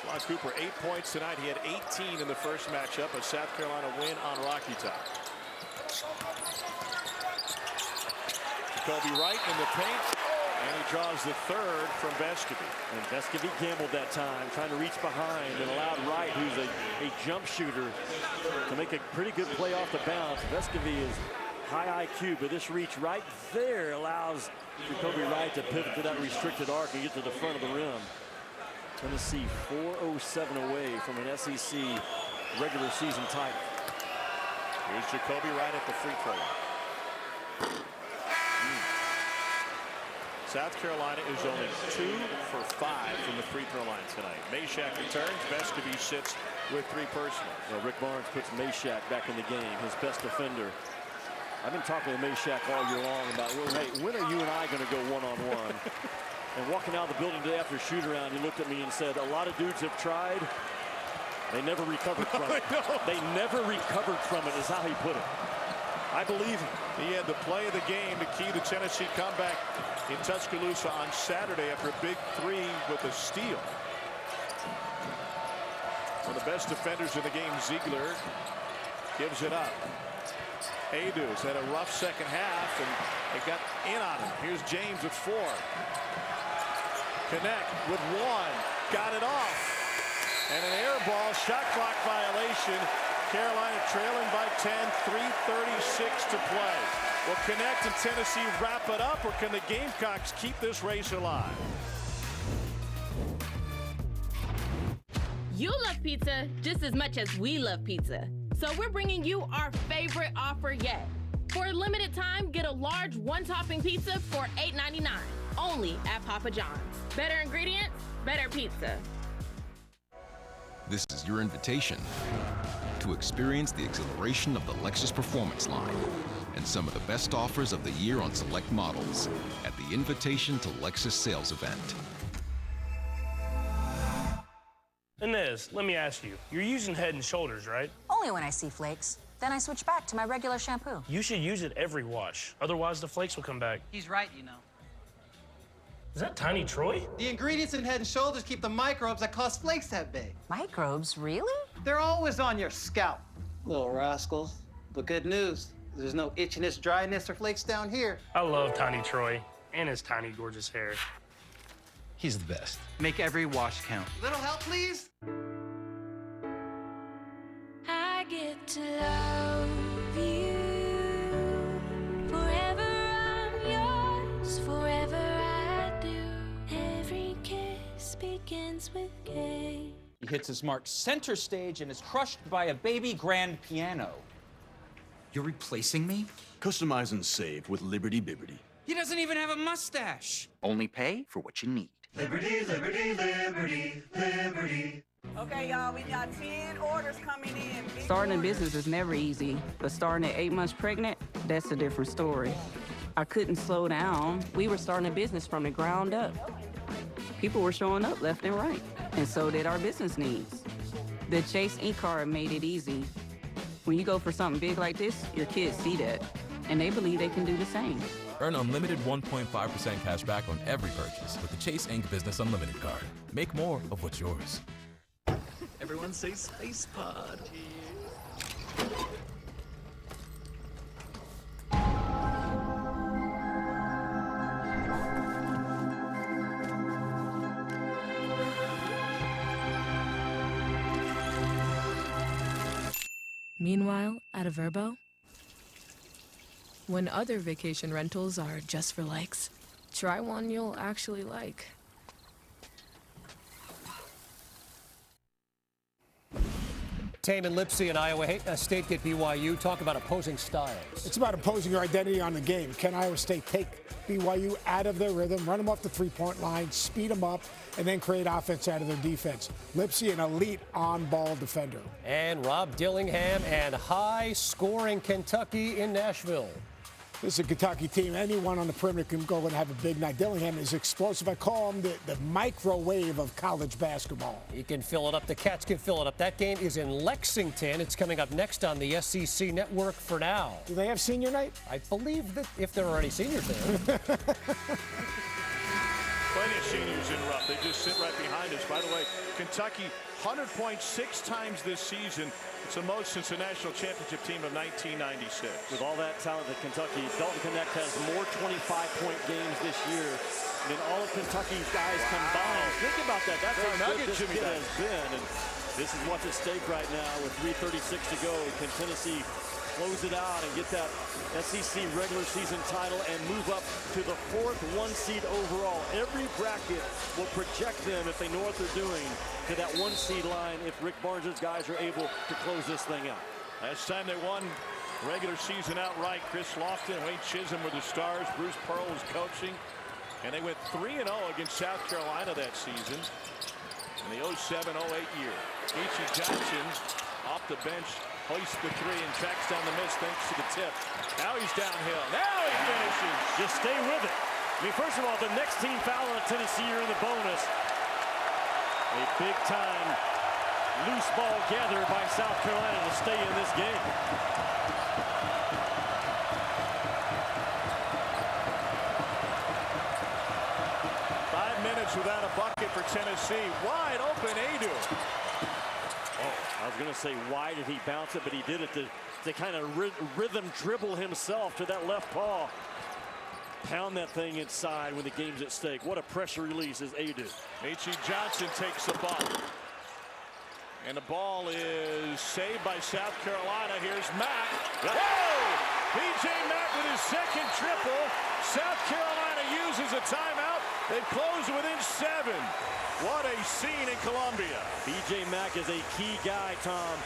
Lon Cooper 8 points tonight. He had 18 in the first matchup. A South Carolina win on Rocky Top. Kobe Wright in the paint, and he draws the third from Vescovi. And Vescovi gambled that time, trying to reach behind and allowed Wright, who's a jump shooter, to make a pretty good play off the bounce. Vescovi is high IQ, but this reach right there allows Kobe Wright to pivot to that restricted arc and get to the front of the rim. Tennessee 407 away from an SEC regular season title. Here's Jacoby Wright at the free throw line. South Carolina is only 2 for 5 from the free throw line tonight. Meshack returns. Vescovi sits with 3 personal. Well, Rick Barnes puts Meshack back in the game, his best defender. I've been talking to Meshack all year long about, well, hey, when are you and I going to go one-on-one? And walking out of the building today after a shoot-around, he looked at me and said, a lot of dudes have tried. They never recovered from it. They never recovered from it is how he put it. I believe him. He had the play of the game to key the Tennessee comeback in Tuscaloosa on Saturday after a big 3 with a steal. One of the best defenders in the game, Ziegler, gives it up. Adu's had a rough second half, and it got in on him. Here's James with 4. Knecht with 1. Got it off. And an air ball, shot clock violation. Carolina trailing by 10, 3:36 to play. Will Knecht and Tennessee wrap it up, or can the Gamecocks keep this race alive? You love pizza just as much as we love pizza. So we're bringing you our favorite offer yet. For a limited time, get a large 1-topping pizza for $8.99, only at Papa John's. Better ingredients, better pizza. This is your invitation to experience the exhilaration of the Lexus Performance line and some of the best offers of the year on select models at the Invitation to Lexus sales event. Inez, let me ask you, you're using Head & Shoulders, right? Only when I see flakes. Then I switch back to my regular shampoo. You should use it every wash. Otherwise, the flakes will come back. He's right, you know. Is that Tiny Troy? The ingredients in Head & Shoulders keep the microbes that cause flakes that big. Microbes, really? They're always on your scalp, little rascals. But good news, there's no itchiness, dryness, or flakes down here. I love Tiny Troy and his tiny, gorgeous hair. He's the best. Make every wash count. Little help, please? I get to love you. Forever I'm yours, forever I do. Every kiss begins with K. He hits his mark center stage and is crushed by a baby grand piano. You're replacing me? Customize and save with Liberty Bibbity. He doesn't even have a mustache. Only pay for what you need. Liberty, liberty, liberty, liberty. Okay, y'all, we got 10 orders coming in. Starting a business is never easy, but starting at 8 months pregnant, that's a different story. I couldn't slow down. We were starting a business from the ground up. People were showing up left and right, and so did our business needs. The Chase e-card made it easy. When you go for something big like this, your kids see that, and they believe they can do the same. Earn unlimited 1.5% cash back on every purchase with the Chase Inc. Business Unlimited card. Make more of what's yours. Everyone say Space Pod. Meanwhile, at a Vrbo, when other vacation rentals are just for likes, try one you'll actually like. Tame and Lipsy in Iowa State get BYU. Talk about opposing styles. It's about imposing your identity on the game. Can Iowa State take BYU out of their rhythm, run them off the three-point line, speed them up, and then create offense out of their defense? Lipsy, an elite on-ball defender. And Rob Dillingham and high-scoring Kentucky in Nashville. This is a Kentucky team. Anyone on the perimeter can go and have a big night. Dillingham is explosive. I call him the microwave of college basketball. He can fill it up. The Cats can fill it up. That game is in Lexington. It's coming up next on the SEC Network for now. Do they have senior night? I believe that if there are any seniors there. Plenty of seniors in rough. They just sit right behind us. By the way, Kentucky, 100 points 6 times this season. It's the most since the national championship team of 1996. With all that talent at Kentucky, Dalton Connect has more 25-point games this year than all of Kentucky's guys combined. Think about that. That's how good this kid has been. And this is what's at stake right now with 3:36 to go. Can Tennessee close it out and get that SEC regular season title and move up to the 4th 1 seed overall? Every bracket will project them, if they know what they're doing, to that 1 seed line if Rick Barnes' guys are able to close this thing out. Last time they won regular season outright, Chris Lofton, Wayne Chisholm were the stars. Bruce Pearl was coaching. And they went 3-0 against South Carolina that season in the 07-08 year. H.E. Johnson off the bench, hoists the 3 and tracks down the miss thanks to the tip. Now he's downhill. Now he finishes. Just stay with it. I mean, first of all, the next team foul on Tennessee, you're in the bonus. A big-time loose ball gathered by South Carolina to stay in this game. Without a bucket for Tennessee. Wide open, Adu. Oh, I was going to say, why did he bounce it? But he did it to kind of rhythm dribble himself to that left paw. Pound that thing inside when the game's at stake. What a pressure release is Adu. H.E. Johnson takes the ball. And the ball is saved by South Carolina. Here's Mack. Oh! P.J. Mack with his second triple. South Carolina uses a timeout. They've closed within 7. What a scene in Columbia. B.J. Mack is a key guy, Tom,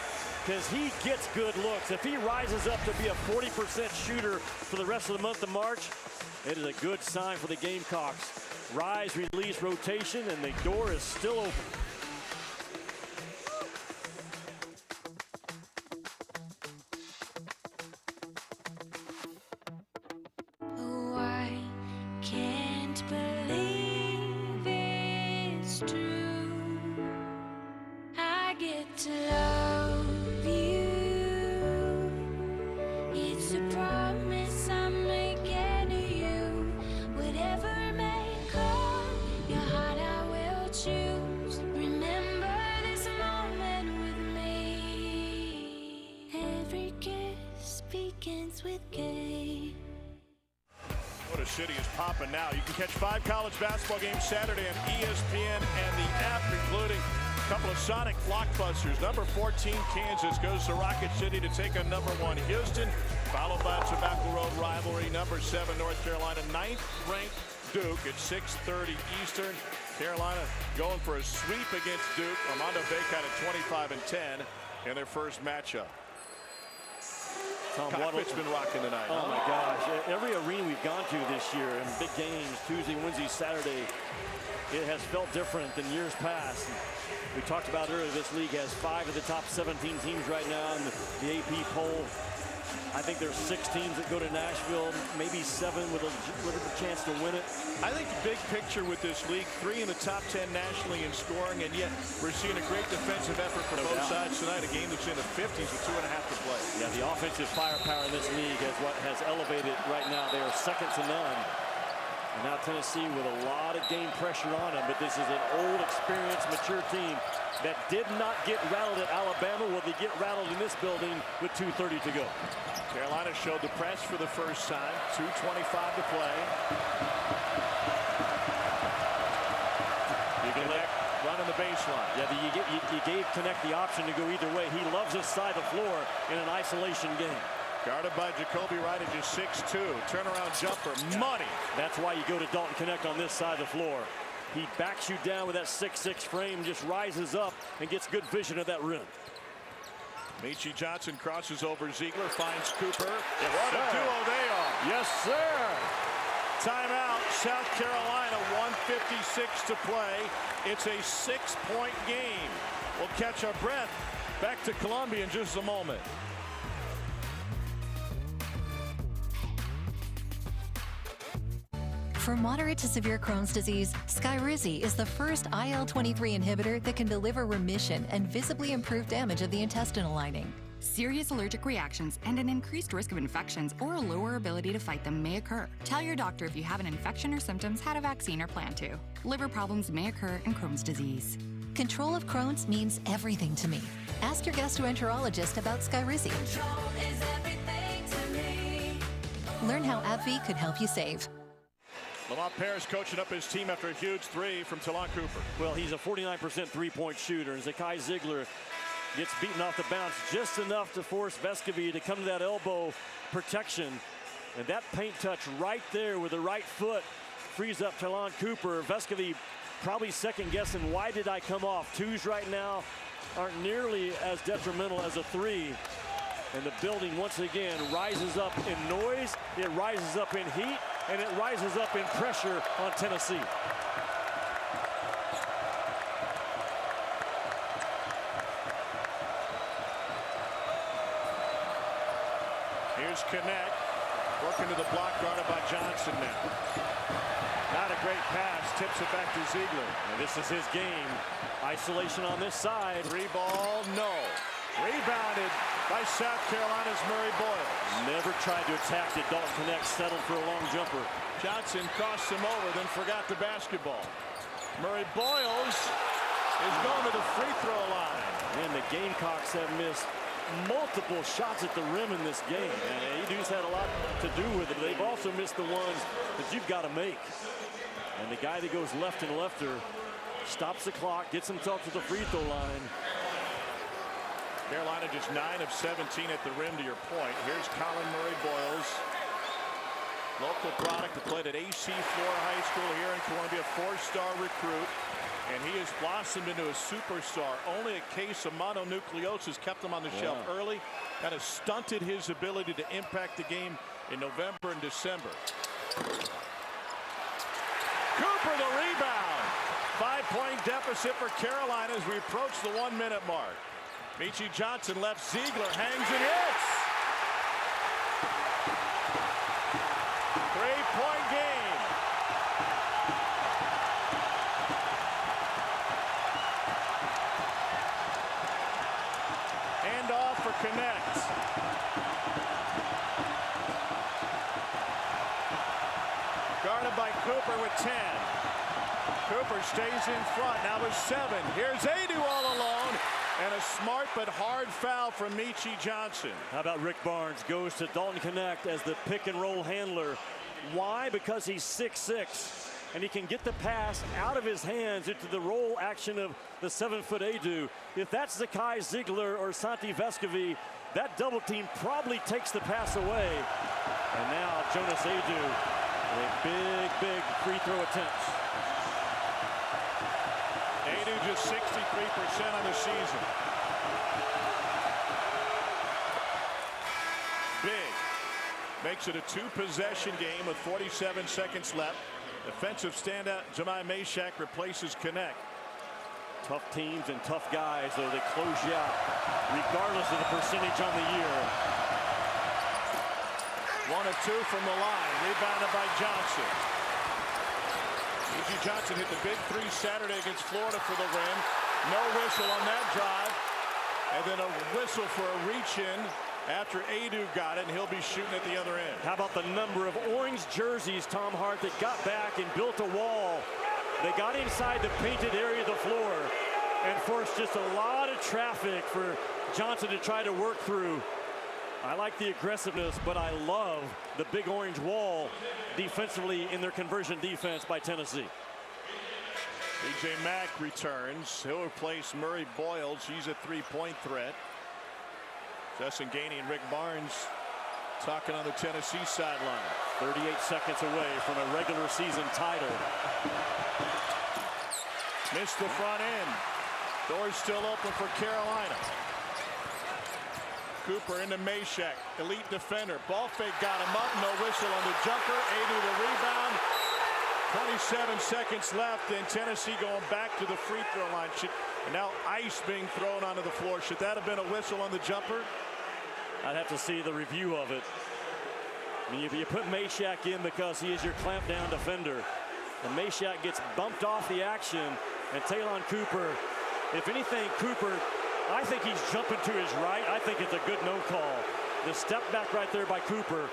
because he gets good looks. If he rises up to be a 40% shooter for the rest of the month of March, it is a good sign for the Gamecocks. rise, release, rotation, and the door is still open. Oh, I can't believe it's true. I get to love you. It's a promise I'm making to you. Whatever may come, your heart I will choose. Remember this moment with me. Every kiss begins with K. Motor City is popping now. You can catch 5 college basketball games Saturday on ESPN and the app, including a couple of Sonic blockbusters. Number 14, Kansas, goes to Rocket City to take on number 1, Houston, followed by Tobacco Road rivalry. Number 7, North Carolina, 9th-ranked Duke at 6:30 Eastern. Carolina going for a sweep against Duke. Armando Bacot at 25-10 in their first matchup. Tom, Cockpit's been rocking tonight. Oh my gosh, every arena we've gone to this year in big games, Tuesday, Wednesday, Saturday, it has felt different than years past. We talked about earlier, this league has 5 of the top 17 teams right now in the AP poll. I think there's 6 teams that go to Nashville, maybe 7 with a chance to win it. I think the big picture with this league, 3 in the top 10 nationally in scoring, and yet we're seeing a great defensive effort from both sides tonight. A game that's in the 50s with 2.5 to play. Yeah, the offensive firepower in this league is what has elevated right now. They are second to none. And now Tennessee with a lot of game pressure on them, but this is an old, experienced, mature team that did not get rattled at Alabama. Will they get rattled in this building with 2:30 to go? Carolina showed the press for the first time. 2:25 to play. You can run on the baseline. Yeah, you gave Connect the option to go either way. He loves this side of the floor in an isolation game. Guarded by Jacoby Wright at just 6'2". Turnaround jumper, money. That's why you go to Dalton Connect on this side of the floor. He backs you down with that 6'6" frame, just rises up and gets good vision of that rim. Meechie Johnson crosses over Ziegler, finds Cooper. Yes, what sir. a duo they are. Yes, sir. Timeout, South Carolina, 1:56 to play. It's a 6-point game. We'll catch our breath. Back to Columbia in just a moment. For moderate to severe Crohn's disease, Skyrizi is the first IL-23 inhibitor that can deliver remission and visibly improve damage of the intestinal lining. Serious allergic reactions and an increased risk of infections or a lower ability to fight them may occur. Tell your doctor if you have an infection or symptoms, had a vaccine, or plan to. Liver problems may occur in Crohn's disease. Control of Crohn's means everything to me. Ask your gastroenterologist about Skyrizi. Control is everything to me. Learn how AbbVie could help you save. Lamont Paris coaching up his team after a huge 3 from Talon Cooper. Well, he's a 49% three-point shooter, and Zakai Ziegler gets beaten off the bounce just enough to force Vescovi to come to that elbow protection. And that paint touch right there with the right foot frees up Talon Cooper. Vescovi probably second-guessing, why did I come off? 2s right now aren't nearly as detrimental as a 3. And the building, once again, rises up in noise, it rises up in heat, and it rises up in pressure on Tennessee. Here's Connect, working to the block, guarded by Johnson now. Not a great pass, tips it back to Ziegler. And this is his game. Isolation on this side. 3-ball, no. Rebounded by South Carolina's Murray Boyles. Never tried to attack it. Dalton Connect settled for a long jumper. Johnson crossed him over, then forgot the basketball. Murray Boyles is going to the free throw line. And the Gamecocks have missed multiple shots at the rim in this game. And Edu's had a lot to do with it. They've also missed the ones that you've got to make. And the guy that goes left and lefter stops the clock, gets himself to the free throw line. Carolina just 9 of 17 at the rim, to your point. Here's Colin Murray Boyles. Local product that played at AC Flora High School here in Columbia, 4-star recruit. And he has blossomed into a superstar. Only a case of mononucleosis kept him on the shelf early. Kind of stunted his ability to impact the game in November and December. Cooper, 5-point deficit for Carolina as we approach the 1-minute mark. Meechie Johnson left Ziegler, hangs and hits. 3-point game. Hand off for Connect. Guarded by Cooper with 10. Cooper stays in front, now with 7. Here's Adu all alone, and a smart but hard foul from Meechie Johnson. How about Rick Barnes goes to Dalton Connect as the pick-and-roll handler. Why? Because he's 6'6", and he can get the pass out of his hands into the roll action of the 7-foot Adu. If that's Zakai Ziegler or Santi Vescovi, that double team probably takes the pass away. And now Jonas Adu with big free throw attempts. Adu just 63% on the season. Big makes it a 2-possession game with 47 seconds left. Defensive standout Jemai Meshack replaces Connect. Tough teams and tough guys, though they close you out regardless of the percentage on the year. 1 of 2 from the line, rebounded by Johnson. Meechie Johnson hit the big 3 Saturday against Florida for the rim. No whistle on that drive. And then a whistle for a reach-in after Adu got it, and he'll be shooting at the other end. How about the number of orange jerseys, Tom Hart, that got back and built a wall. They got inside the painted area of the floor and forced just a lot of traffic for Johnson to try to work through. I like the aggressiveness, but I love the big orange wall defensively in their conversion defense by Tennessee. P.J. Mack returns. He'll replace Murray Boyles. He's a 3-point threat. Justin Gainey and Rick Barnes talking on the Tennessee sideline. 38 seconds away from a regular season title. Missed the front end. Doors still open for Carolina. Cooper into Meshack, elite defender. Ball fake got him up, no whistle on the jumper. Adu the rebound. 27 seconds left, and Tennessee going back to the free throw line. And now ice being thrown onto the floor. Should that have been a whistle on the jumper? I'd have to see the review of it. I mean, you put Meshack in because he is your clamp down defender. And Meshack gets bumped off the action, and Talon Cooper, if anything, Cooper, I think he's jumping to his right. I think it's a good no call. The step back right there by Cooper,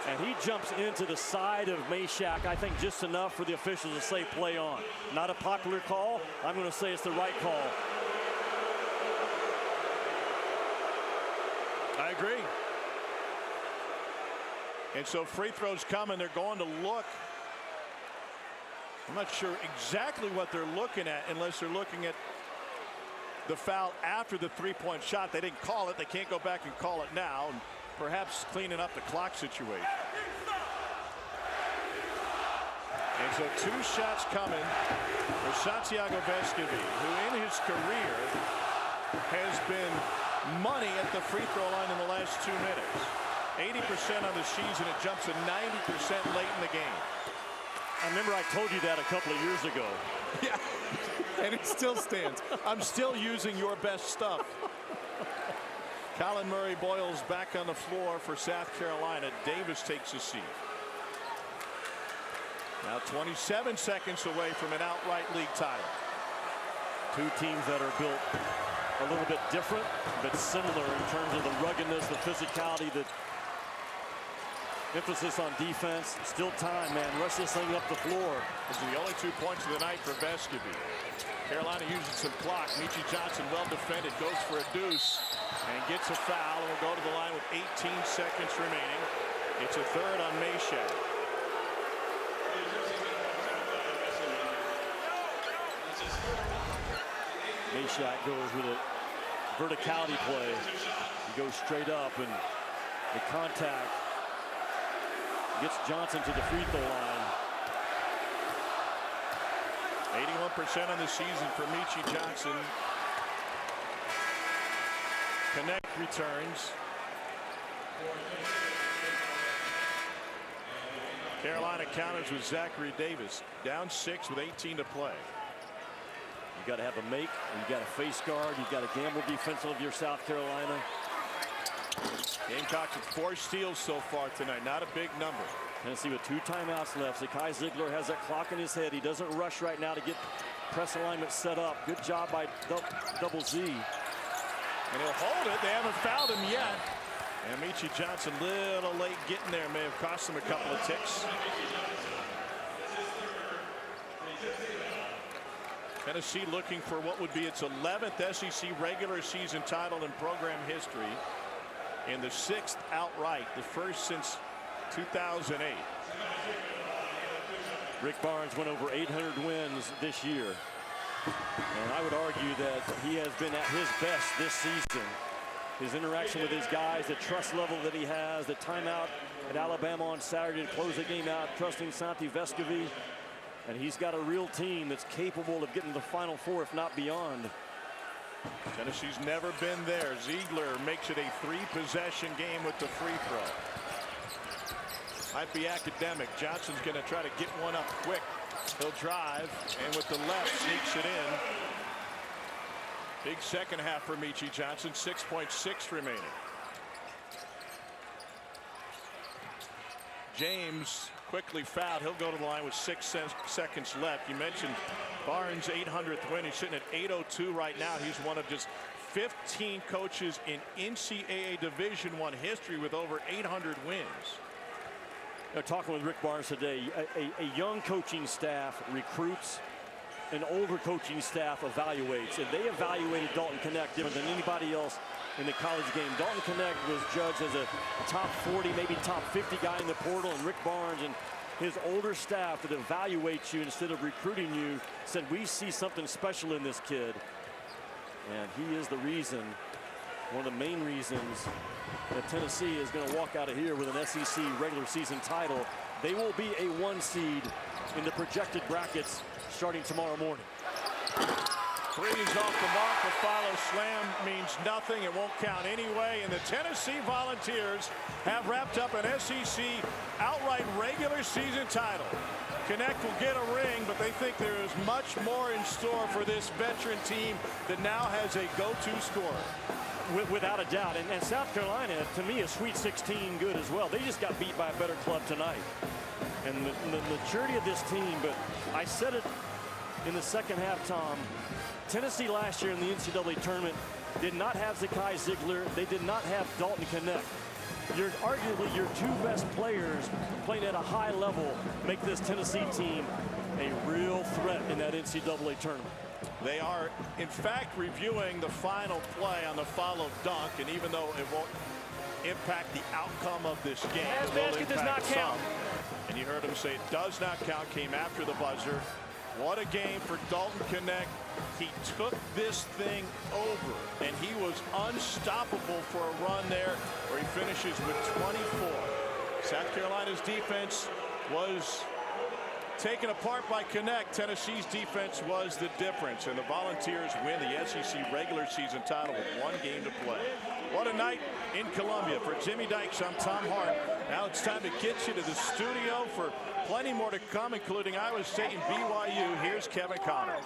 and he jumps into the side of Meshack, I think just enough for the officials to say play on. Not a popular call. I'm going to say it's the right call. I agree. And so free throws coming. They're going to look. I'm not sure exactly what they're looking at unless they're looking at the foul after the 3-point shot. They didn't call it. They can't go back and call it now. And perhaps cleaning up the clock situation. And so 2 shots coming for Santiago Vescovi, who in his career has been money at the free throw line in the last 2 minutes. 80% on the season. It jumps to 90% late in the game. I remember I told you that a couple of years ago. Yeah, and it still stands. I'm still using your best stuff. Colin Murray Boyles back on the floor for South Carolina. Davis takes a seat. Now 27 seconds away from an outright league title. 2 teams that are built a little bit different, but similar in terms of the ruggedness, the physicality, the emphasis on defense. Still time, man. Rush this thing up the floor. These are the only 2 points of the night for Vescovi. Carolina using some clock. Meechie Johnson well defended, goes for a deuce and gets a foul, and will go to the line with 18 seconds remaining. It's a third on Meshack. Meshack goes with a verticality play. He goes straight up, and the contact gets Johnson to the free throw line. 81% on the season for Meechie Johnson. Connect returns. Carolina counters with Zachary Davis. Down 6 with 18 to play. You got to have a make, you got to face guard, you got to gamble defensive of your South Carolina. Gamecocks with 4 steals so far tonight. Not a big number. Tennessee with 2 timeouts left. Zakai Ziegler has that clock in his head. He doesn't rush right now to get press alignment set up. Good job by Double Z. And he'll hold it. They haven't fouled him yet. And Meechie Johnson a little late getting there. May have cost him a couple of ticks. Tennessee looking for what would be its 11th SEC regular season title in program history. And the 6th outright, the first since 2008. Rick Barnes went over 800 wins this year. And I would argue that he has been at his best this season. His interaction with his guys, the trust level that he has, the timeout at Alabama on Saturday to close the game out, trusting Santi Vescovi. And he's got a real team that's capable of getting to the Final Four, if not beyond. Tennessee's never been there. Ziegler makes it a 3-possession game with the free throw. Might be academic. Johnson's going to try to get one up quick. He'll drive, and with the left, sneaks it in. Big second half for Meechie Johnson. 6.6 remaining. James quickly fouled. He'll go to the line with 6 seconds left. You mentioned Barnes' 800th win. He's sitting at 802 right now. He's one of just 15 coaches in NCAA Division I history with over 800 wins. Talking with Rick Barnes today, a young coaching staff recruits, an older coaching staff evaluates, and they evaluated Dalton Knecht different than anybody else in the college game. Dalton Knecht was judged as a top 40, maybe top 50 guy in the portal, and Rick Barnes and his older staff that evaluates you instead of recruiting you said, we see something special in this kid. And he is the reason, one of the main reasons that Tennessee is going to walk out of here with an SEC regular season title. They will be a 1 seed in the projected brackets starting tomorrow morning. Three's off the mark. The follow slam means nothing. It won't count anyway. And the Tennessee Volunteers have wrapped up an SEC outright regular season title. Knecht will get a ring, but they think there is much more in store for this veteran team that now has a go-to scorer. Without a doubt. And South Carolina, to me, is Sweet 16 good as well. They just got beat by a better club tonight. And the maturity of this team, but I said it in the second half, Tom. Tennessee last year in the NCAA tournament did not have Zakai Ziegler. They did not have Dalton Knecht. Arguably your 2 best players playing at a high level make this Tennessee team a real threat in that NCAA tournament. They are, in fact, reviewing the final play on the follow dunk, and even though it won't impact the outcome of this game, As basket does not count. And you heard him say it does not count, came after the buzzer. What a game for Dalton Knecht. He took this thing over, and he was unstoppable for a run there where he finishes with 24. South Carolina's defense was taken apart by Knecht. Tennessee's defense was the difference, and the Volunteers win the SEC regular season title with 1 game to play. What a night in Columbia. For Jimmy Dykes, I'm Tom Hart. Now it's time to get you to the studio for plenty more to come, including Iowa State and BYU. Here's Kevin Connors.